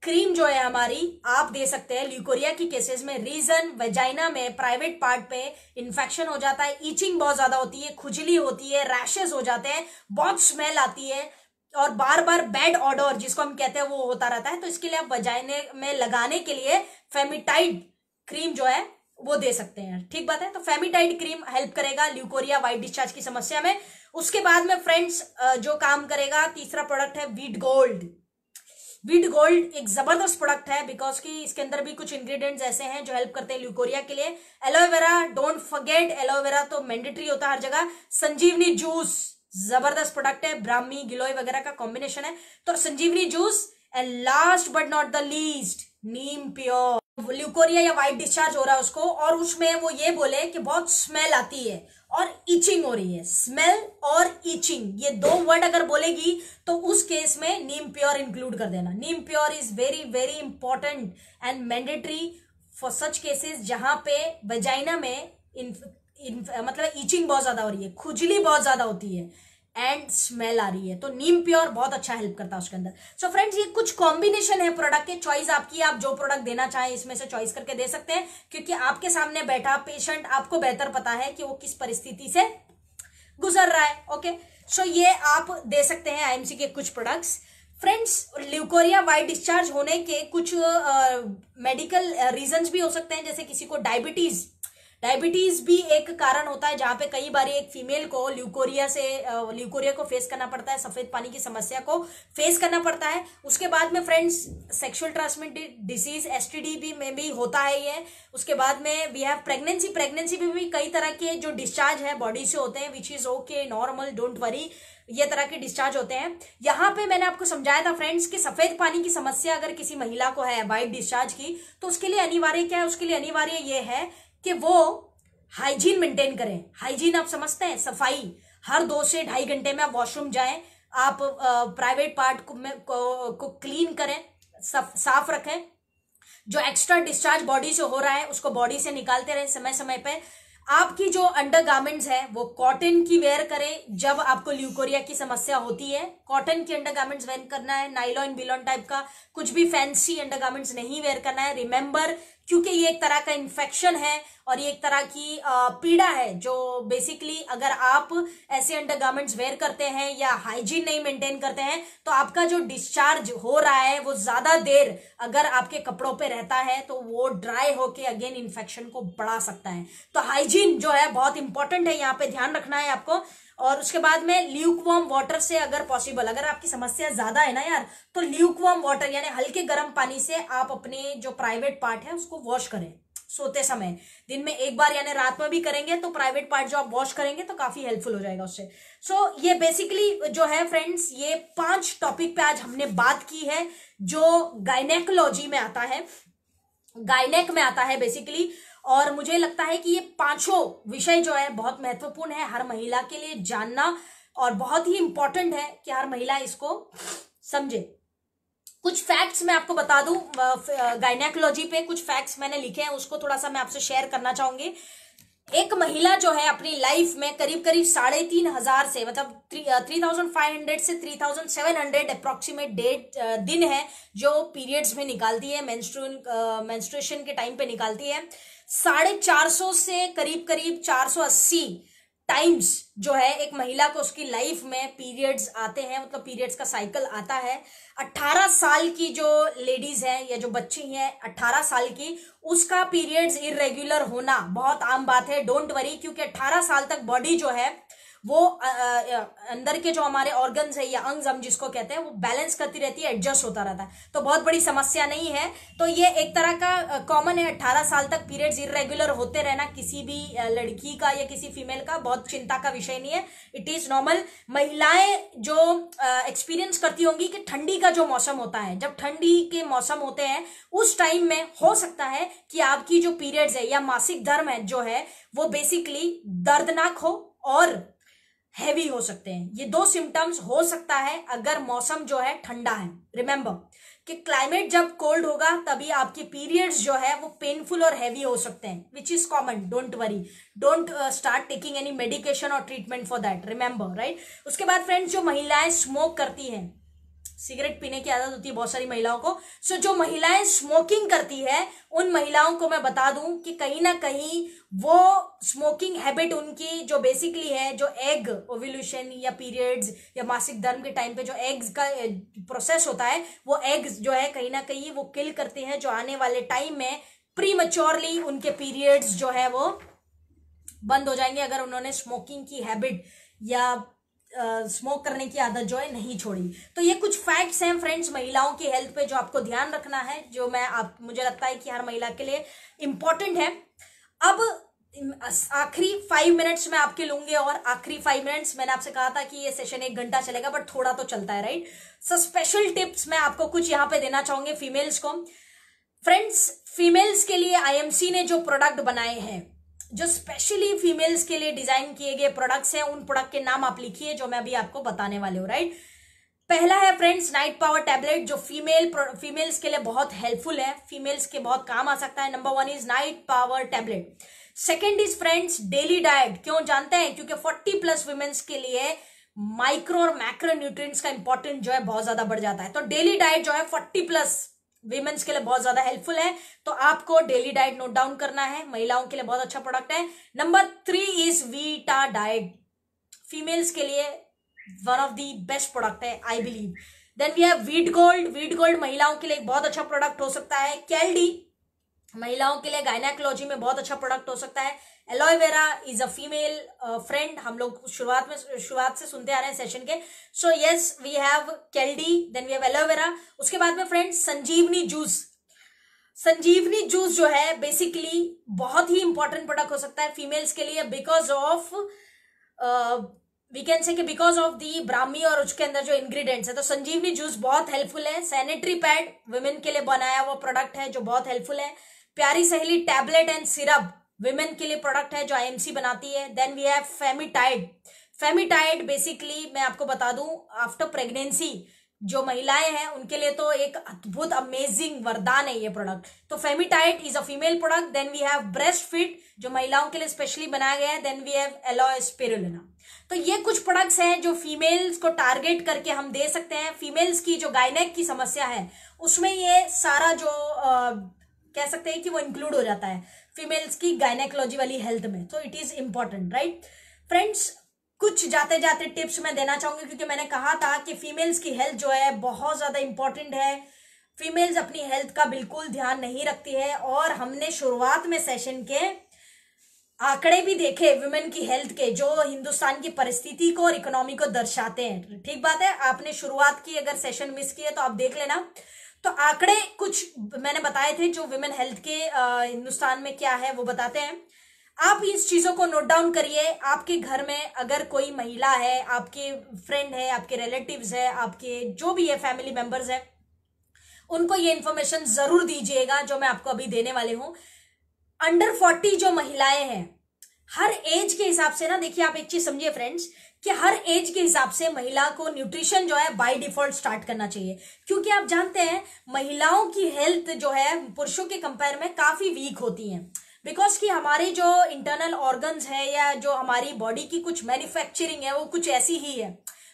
क्रीम जो है हमारी, आप दे सकते हैं ल्यूकोरिया की केसेस में। रीजन, वेजाइना में प्राइवेट पार्ट पे इन्फेक्शन हो जाता है, ईचिंग बहुत ज्यादा होती है, खुजली होती है, रैशेस हो जाते हैं, बहुत स्मेल आती है और बार बार बैड ऑडर जिसको हम कहते हैं वो होता रहता है, तो इसके लिए आप वेजाइने में लगाने के लिए फेमिटाइड क्रीम जो है वो दे सकते हैं। ठीक बात है, तो फेमिटाइड क्रीम हेल्प करेगा ल्यूकोरिया, व्हाइट डिस्चार्ज की समस्या में। उसके बाद में फ्रेंड्स जो काम करेगा, तीसरा प्रोडक्ट है वीट गोल्ड। वीट गोल्ड एक जबरदस्त प्रोडक्ट है बिकॉज कि इसके अंदर भी कुछ इंग्रेडिएंट्स ऐसे हैं जो हेल्प करते हैं ल्यूकोरिया के लिए। एलोवेरा, डोंट फॉरगेट, एलोवेरा तो मैंडेटरी होता है हर जगह। संजीवनी जूस जबरदस्त प्रोडक्ट है, ब्राह्मी, गिलोय वगैरह का कॉम्बिनेशन है, तो संजीवनी juice. And last but not the least, Neem Pure. Leucorrhoea या व्हाइट डिस्चार्ज हो रहा है उसको, और उसमें वो ये बोले कि बहुत स्मेल आती है और ईचिंग हो रही है, स्मेल और ईचिंग, ये 2 वर्ड अगर बोलेगी तो उस केस में नीम प्योर इंक्लूड कर देना। Neem Pure is very very important and mandatory for such cases जहां पे वेजाइना में मतलब ईचिंग बहुत ज्यादा हो रही है, खुजली बहुत ज्यादा होती है एंड स्मेल आ रही है, तो नीम प्योर बहुत अच्छा हेल्प करता है उसके अंदर। सो फ्रेंड्स, ये कुछ कॉम्बिनेशन है प्रोडक्ट के, चॉइस आपकी, आप जो प्रोडक्ट देना चाहें इसमें से चॉइस करके दे सकते हैं, क्योंकि आपके सामने बैठा पेशेंट आपको बेहतर पता है कि वो किस परिस्थिति से गुजर रहा है। ओके, सो ये आप दे सकते हैं IMC के कुछ products. Friends, leucorrhoea white discharge होने के कुछ मेडिकल रीजंस भी हो सकते हैं, जैसे किसी को डायबिटीज भी एक कारण होता है, जहां पे कई बार एक फीमेल को ल्यूकोरिया को फेस करना पड़ता है, सफेद पानी की समस्या को फेस करना पड़ता है। उसके बाद में friends sexual transmitted disease STD भी में भी होता है ये। उसके बाद में वी हैव प्रेगनेंसी में भी कई तरह के जो डिस्चार्ज है बॉडी से होते हैं, which is okay, normal, don't worry, ये तरह के डिस्चार्ज होते हैं। यहाँ पे मैंने आपको समझाया था फ्रेंड्स कि सफेद पानी की समस्या अगर किसी महिला को है व्हाइट डिस्चार्ज की, तो उसके लिए अनिवार्य क्या है, उसके लिए अनिवार्य ये है कि वो हाइजीन मेंटेन करें। हाइजीन आप समझते हैं, सफाई। हर 2 से 2.5 घंटे में आप वॉशरूम जाएं, आप प्राइवेट पार्ट को क्लीन करें, साफ रखें। जो एक्स्ट्रा डिस्चार्ज बॉडी से हो रहा है उसको बॉडी से निकालते रहे समय समय पे। आपकी जो अंडरगारमेंट्स है वो कॉटन की वेयर करें जब आपको ल्यूकोरिया की समस्या होती है। कॉटन की अंडरगारमेंट्स वेयर करना है, नाइलॉन बिलॉन टाइप का कुछ भी फैंसी अंडरगारमेंट्स नहीं वेयर करना है। रिमेंबर, क्योंकि ये एक तरह का इन्फेक्शन है और ये एक तरह की पीड़ा है जो बेसिकली अगर आप ऐसे अंडरगारमेंट्स वेयर करते हैं या हाइजीन नहीं मेंटेन करते हैं तो आपका जो डिस्चार्ज हो रहा है वो ज्यादा देर अगर आपके कपड़ों पे रहता है तो वो ड्राई होके अगेन इन्फेक्शन को बढ़ा सकता है। तो हाइजीन जो है बहुत इंपॉर्टेंट है, यहाँ पे ध्यान रखना है आपको। और उसके बाद में ल्यूकवार्म वाटर से अगर पॉसिबल, अगर आपकी समस्या ज्यादा है ना यार, तो ल्यूकवार्म वाटर यानी हल्के गर्म पानी से आप अपने जो प्राइवेट पार्ट है उसको वॉश करें सोते समय। दिन में एक बार यानी रात में भी करेंगे तो प्राइवेट पार्ट जो आप वॉश करेंगे तो काफी हेल्पफुल हो जाएगा उससे। सो ये बेसिकली जो है फ्रेंड्स, ये 5 टॉपिक पे आज हमने बात की है जो गायनेकोलॉजी में आता है, गायनेक में आता है बेसिकली। और मुझे लगता है कि ये 5 विषय जो है बहुत महत्वपूर्ण है हर महिला के लिए जानना, और बहुत ही इंपॉर्टेंट है कि हर महिला इसको समझे। कुछ फैक्ट्स मैं आपको बता दूं, गायनेकोलॉजी पे कुछ फैक्ट्स मैंने लिखे हैं, उसको थोड़ा सा मैं आपसे शेयर करना चाहूंगी। एक महिला जो है अपनी लाइफ में करीब करीब 3,500 से मतलब 3,500 से 3,700 अप्रोक्सीमेट दिन है जो पीरियड्स में निकालती है, मेंस्ट्रुएशन के टाइम पे निकालती है। 450 से करीब करीब 480 टाइम्स जो है एक महिला को उसकी लाइफ में पीरियड्स आते हैं, मतलब पीरियड्स का साइकिल आता है। 18 साल की जो लेडीज है या जो बच्ची है 18 साल की, उसका पीरियड्स इरेगुलर होना बहुत आम बात है। डोंट वरी, क्योंकि 18 साल तक बॉडी जो है वो अंदर के जो हमारे ऑर्गन्स है या अंग हम जिसको कहते हैं वो बैलेंस करती रहती है, एडजस्ट होता रहता है, तो बहुत बड़ी समस्या नहीं है। तो ये एक तरह का कॉमन है, 18 साल तक पीरियड्स इरेगुलर होते रहना किसी भी लड़की का या किसी फीमेल का बहुत चिंता का विषय नहीं है, इट इज नॉर्मल। महिलाएं जो एक्सपीरियंस करती होंगी कि ठंडी का जो मौसम होता है, जब ठंडी के मौसम होते हैं उस टाइम में हो सकता है कि आपकी जो पीरियड्स है या मासिक धर्म है जो है वो बेसिकली दर्दनाक हो और हैवी हो सकते हैं। ये 2 सिम्टम्स हो सकता है अगर मौसम जो है ठंडा है। रिमेंबर कि क्लाइमेट जब कोल्ड होगा तभी आपके पीरियड्स जो है वो पेनफुल और हैवी हो सकते हैं, which is common. Don't worry, don't start taking any medication और treatment for that, remember, right. उसके बाद फ्रेंड्स, जो महिलाएं स्मोक करती हैं, सिगरेट पीने की आदत होती है बहुत सारी महिलाओं को, सो जो महिलाएं स्मोकिंग करती है उन महिलाओं को मैं बता दूं कि कहीं ना कहीं वो स्मोकिंग हैबिट उनकी जो बेसिकली है, जो एग ओव्यूलेशन या पीरियड्स या मासिक धर्म के टाइम पे जो एग्स का प्रोसेस होता है, वो एग्स जो है कहीं ना कहीं वो किल करते हैं, जो आने वाले टाइम में प्रीमैच्योरली उनके पीरियड्स जो है वो बंद हो जाएंगे अगर उन्होंने स्मोकिंग की हैबिट या स्मोक करने की आदत जो है नहीं छोड़ी। तो ये कुछ फैक्ट्स हैं फ्रेंड्स महिलाओं की हेल्थ पे जो आपको ध्यान रखना है, जो मुझे लगता है कि हर महिला के लिए इंपॉर्टेंट है। अब आखिरी 5 मिनट्स में आपके लूंगे, और आखिरी 5 मिनट्स मैंने आपसे कहा था कि ये सेशन 1 घंटा चलेगा बट थोड़ा तो चलता है, राइट। सो स्पेशल टिप्स मैं आपको कुछ यहाँ पे देना चाहूंगी फीमेल्स को। फ्रेंड्स, फीमेल्स के लिए आईएमसी ने जो प्रोडक्ट बनाए हैं, जो स्पेशली फीमेल्स के लिए डिजाइन किए गए प्रोडक्ट्स हैं, उन प्रोडक्ट के नाम आप लिखिए जो मैं अभी आपको बताने वाले हूँ, राइट। पहला है फ्रेंड्स नाइट पावर टैबलेट, जो फीमेल्स के लिए बहुत हेल्पफुल है, फीमेल्स के बहुत काम आ सकता है। Number 1 is night power tablet. Second is friends daily diet. क्यों जानते हैं? क्योंकि 40+ वुमेन्स के लिए माइक्रो और मैक्रो न्यूट्रिएंट्स का इंपॉर्टेंट जो है बहुत ज्यादा बढ़ जाता है। तो डेली डाइट जो है 40+ वीमेन्स के लिए बहुत ज्यादा हेल्पफुल है, तो आपको डेली डाइट नोट डाउन करना है, महिलाओं के लिए बहुत अच्छा प्रोडक्ट है। Number 3 is Vita Diet, females के लिए one of the best product है I believe. Then we have Wheat Gold. Wheat Gold महिलाओं के लिए एक बहुत अच्छा प्रोडक्ट हो सकता है। कैल्डी महिलाओं के लिए गायनेकोलॉजी में बहुत अच्छा प्रोडक्ट हो सकता है। Aloe vera is a female friend, हम लोग शुरुआत से सुनते आ रहे हैं सेशन के। So yes we have kaldi, then we have aloe vera. उसके बाद में friends Sanjeevani juice. Sanjeevani juice जो है बेसिकली बहुत ही इंपॉर्टेंट प्रोडक्ट हो सकता है फीमेल्स के लिए, because of we can say because of the Brahmi और उसके अंदर जो इंग्रेडिएंट्स है। तो संजीवनी जूस बहुत हेल्पफुल है। सैनिटरी पैड वुमेन के लिए बनाया हुआ प्रोडक्ट है जो बहुत हेल्पफुल है। प्यारी सहेली टैबलेट एंड सिरप विमेन के लिए प्रोडक्ट है जो आईएमसी बनाती है। Then we have Femitide. Femitide basically मैं आपको बता दूं, आफ्टर प्रेगनेंसी जो महिलाएं हैं उनके लिए तो एक अद्भुत अमेजिंग वरदान है ये प्रोडक्ट। तो Femitide is a female product. Then we have breast fit जो महिलाओं के लिए स्पेशली बनाया गया है। Then we have aloe spirulina. तो ये कुछ प्रोडक्ट्स हैं जो फीमेल्स को टारगेट करके हम दे सकते हैं। फीमेल्स की जो गायनेक की समस्या है उसमें ये सारा जो कह सकते हैं कि वो इंक्लूड हो जाता है फीमेल्स की गायनेकोलॉजी वाली हेल्थ में। तो it is important, right friends. कुछ जाते जाते टिप्स मैं देना चाहूंगी, क्योंकि मैंने कहा था कि फीमेल्स की हेल्थ जो है बहुत ज्यादा इंपॉर्टेंट है। फीमेल्स अपनी हेल्थ का बिल्कुल ध्यान नहीं रखती है, और हमने शुरुआत में सेशन के आंकड़े भी देखे वुमेन की हेल्थ के, जो हिंदुस्तान की परिस्थिति को और इकोनॉमी को दर्शाते हैं। ठीक बात है, आपने शुरुआत की, अगर सेशन मिस किए तो आप देख लेना। तो आंकड़े कुछ मैंने बताए थे जो वुमेन हेल्थ के हिंदुस्तान में क्या है वो बताते हैं। आप इस चीजों को नोट डाउन करिए। आपके घर में अगर कोई महिला है, आपके फ्रेंड है, आपके रिलेटिव्स है, आपके जो भी है फैमिली मेंबर्स है, उनको ये इन्फॉर्मेशन जरूर दीजिएगा जो मैं आपको अभी देने वाले हूं। अंडर 40 जो महिलाएं हैं, हर एज के हिसाब से ना, देखिए आप एक चीज समझिए फ्रेंड्स, कि हर एज के हिसाब से महिला को न्यूट्रिशन जो है बाय डिफॉल्ट स्टार्ट करना चाहिए। क्योंकि आप जानते हैं महिलाओं की हेल्थ जो है पुरुषों के कंपेयर में काफी वीक होती है, बिकॉज कि हमारे जो इंटरनल ऑर्गन्स है या जो हमारी बॉडी की कुछ मैन्युफैक्चरिंग है वो कुछ ऐसी ही है।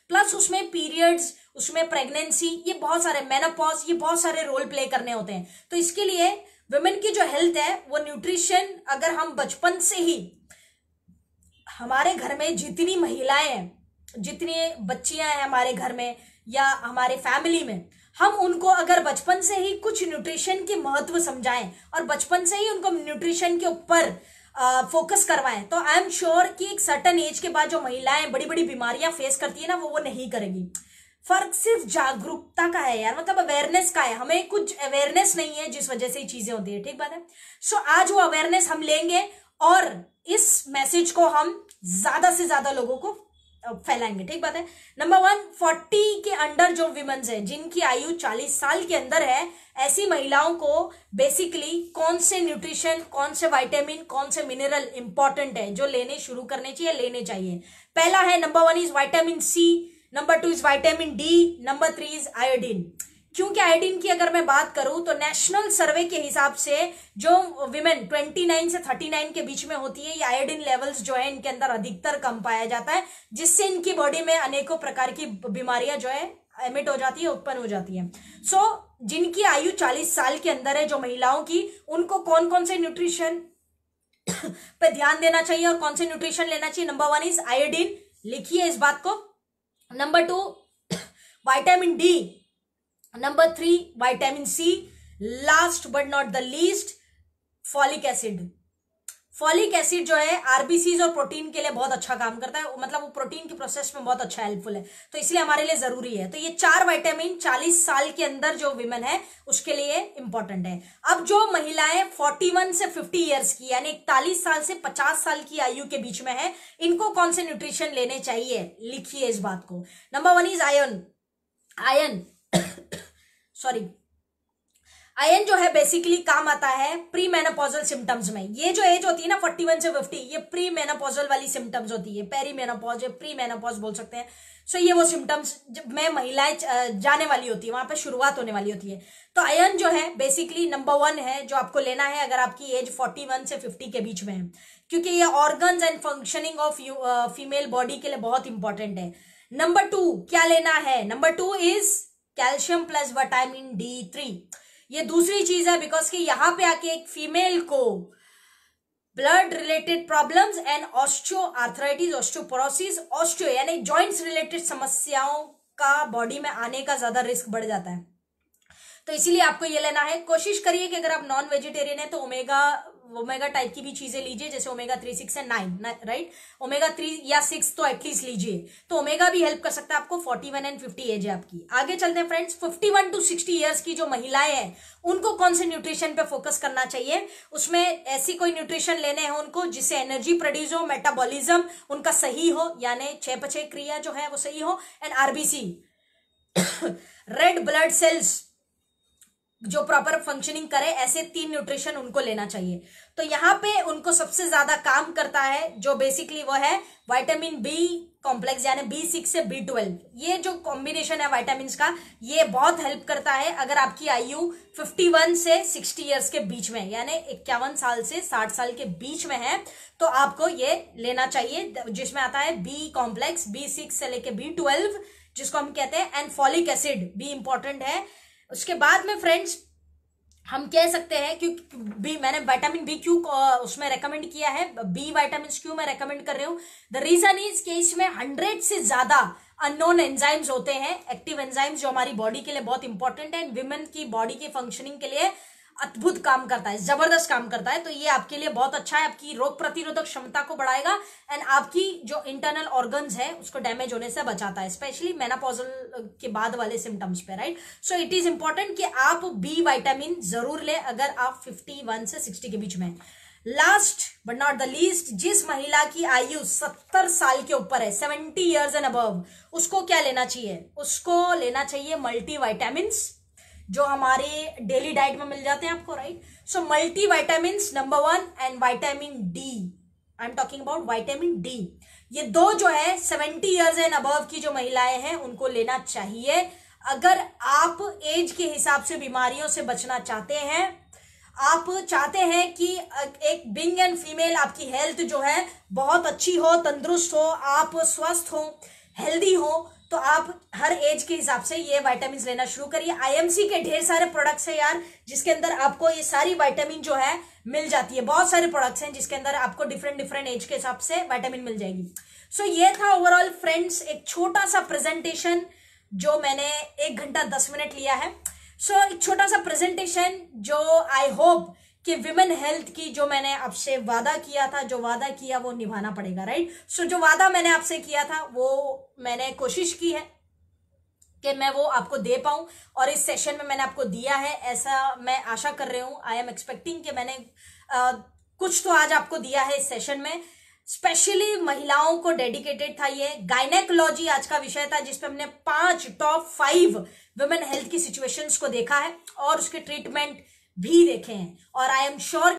प्लस उसमें पीरियड्स, उसमें प्रेगनेंसी, ये बहुत सारे मेनोपॉज, ये बहुत सारे रोल प्ले करने होते हैं। तो इसके लिए वुमेन की जो हेल्थ है वो न्यूट्रिशन, अगर हम बचपन से ही हमारे घर में जितनी महिलाएं हैं, जितनी बच्चियां हैं हमारे घर में या हमारे फैमिली में, हम उनको अगर बचपन से ही कुछ न्यूट्रिशन के महत्व समझाएं और बचपन से ही उनको न्यूट्रिशन के ऊपर फोकस करवाएं, तो आई एम श्योर कि एक सर्टन एज के बाद जो महिलाएं बड़ी बड़ी बीमारियां फेस करती है ना, वो नहीं करेगी। फर्क सिर्फ जागरूकता का है यार, मतलब अवेयरनेस का है। हमें कुछ अवेयरनेस नहीं है जिस वजह से ये चीजें होती है। ठीक बात है। सो आज वो अवेयरनेस हम लेंगे और इस मैसेज को हम ज्यादा से ज्यादा लोगों को फैलाएंगे। ठीक बात है। नंबर 1, 40 के अंडर जो विमेन्स है, जिनकी आयु 40 साल के अंदर है, ऐसी महिलाओं को बेसिकली कौन से न्यूट्रिशन, कौन से विटामिन, कौन से मिनरल इंपॉर्टेंट है जो लेने शुरू करने चाहिए, लेने चाहिए। पहला है number 1 is vitamin C, number 2 is vitamin D, number 3 is iodine. क्योंकि आयोडीन की अगर मैं बात करूं तो नेशनल सर्वे के हिसाब से जो विमेन 29 से 39 के बीच में होती है, ये आयोडीन लेवल्स जो है इनके अंदर अधिकतर कम पाया जाता है, जिससे इनकी बॉडी में अनेकों प्रकार की बीमारियां जो है एमिट हो जाती है, उत्पन्न हो जाती है। सो जिनकी आयु 40 साल के अंदर है जो महिलाओं की, उनको कौन कौन से न्यूट्रिशन पे ध्यान देना चाहिए और कौन से न्यूट्रिशन लेना चाहिए। नंबर 1 इज आयोडीन, लिखिए इस बात को। Number 2 vitamin D, number 3 vitamin C, last but not the least folic acid. Folic acid जो है आरबीसीज और प्रोटीन के लिए बहुत अच्छा काम करता है, मतलब वो प्रोटीन की प्रोसेस में बहुत अच्छा हेल्पफुल है, तो इसलिए हमारे लिए जरूरी है। तो ये 4 विटामिन 40 साल के अंदर जो विमेन है उसके लिए इंपॉर्टेंट है। अब जो महिलाएं 41 से 50 ईयर्स की, यानी 41 साल से 50 साल की आयु के बीच में है, इनको कौन से न्यूट्रिशन लेने चाहिए, लिखिए इस बात को। Number 1 is iron sorry, iron जो है बेसिकली काम आता है प्री मेनोपॉजल सिम्टम्स में। ये जो एज होती है ना 41 से 50, ये प्री मेनोपॉजल वाली सिम्टम्स होती है, पेरी मेनोपॉज या प्री मेनोपॉज बोल सकते हैं। सो ये वो सिम्टम्स जब में महिलाएं जाने वाली होती है, वहां पे शुरुआत होने वाली होती है। तो आयरन जो है बेसिकली नंबर 1 है जो आपको लेना है अगर आपकी एज 41 से 50 के बीच में है, क्योंकि ये organs and functioning of female body के लिए बहुत इंपॉर्टेंट है। नंबर 2 क्या लेना है, number 2 is calcium plus vitamin D3। ये दूसरी चीज है, बिकॉज कि यहां पे आके एक फीमेल को blood related problems and osteo arthritis, osteoporosis, osteo यानी जॉइंट्स रिलेटेड समस्याओं का बॉडी में आने का ज्यादा रिस्क बढ़ जाता है। तो इसीलिए आपको ये लेना है। कोशिश करिए कि अगर आप नॉन वेजिटेरियन है तो ओमेगा टाइप की भी चीजें लीजिए, जैसे ओमेगा 3, 6 एंड 9, राइट। ओमेगा 3 या 6 तो एटलीस्ट लीजिए, तो ओमेगा भी हेल्प कर सकता है आपको। 41 एंड 50 एज है आपकी। आगे चलते हैं फ्रेंड्स। 51 to 60 ईयर्स की जो महिलाएं हैं उनको कौन से न्यूट्रिशन पे फोकस करना चाहिए, उसमें ऐसी कोई न्यूट्रिशन लेने हैं उनको जिससे एनर्जी प्रोड्यूस हो, मेटाबॉलिज्म उनका सही हो, यानी चयापचय क्रिया जो है वो सही हो, and RBC red blood cells जो प्रॉपर फंक्शनिंग करे, ऐसे 3 न्यूट्रिशन उनको लेना चाहिए। तो यहाँ पे उनको सबसे ज्यादा काम करता है जो बेसिकली वो है विटामिन बी कॉम्प्लेक्स, यानी B6 से B12। ये जो कॉम्बिनेशन है विटामिन का, ये बहुत हेल्प करता है अगर आपकी आयु 51 से 60 ईयर्स के बीच में, यानी 51 साल से 60 साल के बीच में है, तो आपको ये लेना चाहिए, जिसमें आता है बी कॉम्प्लेक्स, B6 से लेके B12, जिसको हम कहते हैं, एंड फॉलिक एसिड भी इंपॉर्टेंट है। उसके बाद में फ्रेंड्स हम कह सकते हैं, क्योंकि बी मैंने विटामिन बी क्यू उसमें रेकमेंड किया है, बी विटामिन क्यू मैं रेकमेंड कर रही हूँ। द रीजन इज कि इसमें 100 से ज्यादा अननोन एंजाइम्स होते हैं, एक्टिव एंजाइम्स, जो हमारी बॉडी के लिए बहुत इंपॉर्टेंट है, विमेन की बॉडी की फंक्शनिंग के लिए अद्भुत काम करता है, जबरदस्त काम करता है। तो ये आपके लिए बहुत अच्छा है, आपकी रोग प्रतिरोधक क्षमता को बढ़ाएगा एंड आपकी जो इंटरनल ऑर्गन्स है उसको डैमेज होने से बचाता है, स्पेशली मेनोपॉजल के बाद वाले सिम्टम्स पे, right. So it is important कि आप बी विटामिन जरूर ले अगर आप 51 से 60 के बीच में। Last but not the least, जिस महिला की आयु 70 साल के ऊपर है, 70 ईयर्स एंड अबव, उसको क्या लेना चाहिए? उसको लेना चाहिए मल्टी विटामिन्स, जो हमारे डेली डाइट में मिल जाते हैं आपको, right. So multi vitamins number 1 and vitamin D, I am talking about vitamin D. ये दो जो है 70 ईयर्स एंड अबव की जो महिलाएं हैं उनको लेना चाहिए। अगर आप एज के हिसाब से बीमारियों से बचना चाहते हैं, आप चाहते हैं कि एक बिंग एंड फीमेल आपकी हेल्थ जो है बहुत अच्छी हो, तंदुरुस्त हो, आप स्वस्थ हो, हेल्दी हो, तो आप हर एज के हिसाब से ये विटामिन लेना शुरू करिए। आईएमसी के ढेर सारे प्रोडक्ट्स हैं यार, जिसके अंदर आपको ये सारी विटामिन जो है मिल जाती है। बहुत सारे प्रोडक्ट्स हैं जिसके अंदर आपको डिफरेंट एज के हिसाब से विटामिन मिल जाएगी। सो ये था ओवरऑल फ्रेंड्स एक छोटा सा प्रेजेंटेशन जो मैंने 1 घंटा 10 मिनट लिया है। सो एक छोटा सा प्रेजेंटेशन जो आई होप कि विमेन हेल्थ की जो मैंने आपसे वादा किया था, जो वादा किया वो निभाना पड़ेगा, राइट। सो जो वादा मैंने आपसे किया था वो मैंने कोशिश की है कि मैं वो आपको दे पाऊं, और इस सेशन में मैंने आपको दिया है, ऐसा मैं आशा कर रही हूं। आई एम एक्सपेक्टिंग कि मैंने कुछ तो आज आपको दिया है इस सेशन में। स्पेशली महिलाओं को डेडिकेटेड था ये। गायनेकोलॉजी आज का विषय था, जिसपे हमने 5 टॉप 5 वुमेन हेल्थ की सिचुएशंस को देखा है और उसके ट्रीटमेंट भी देखे हैं, और आई एम श्योर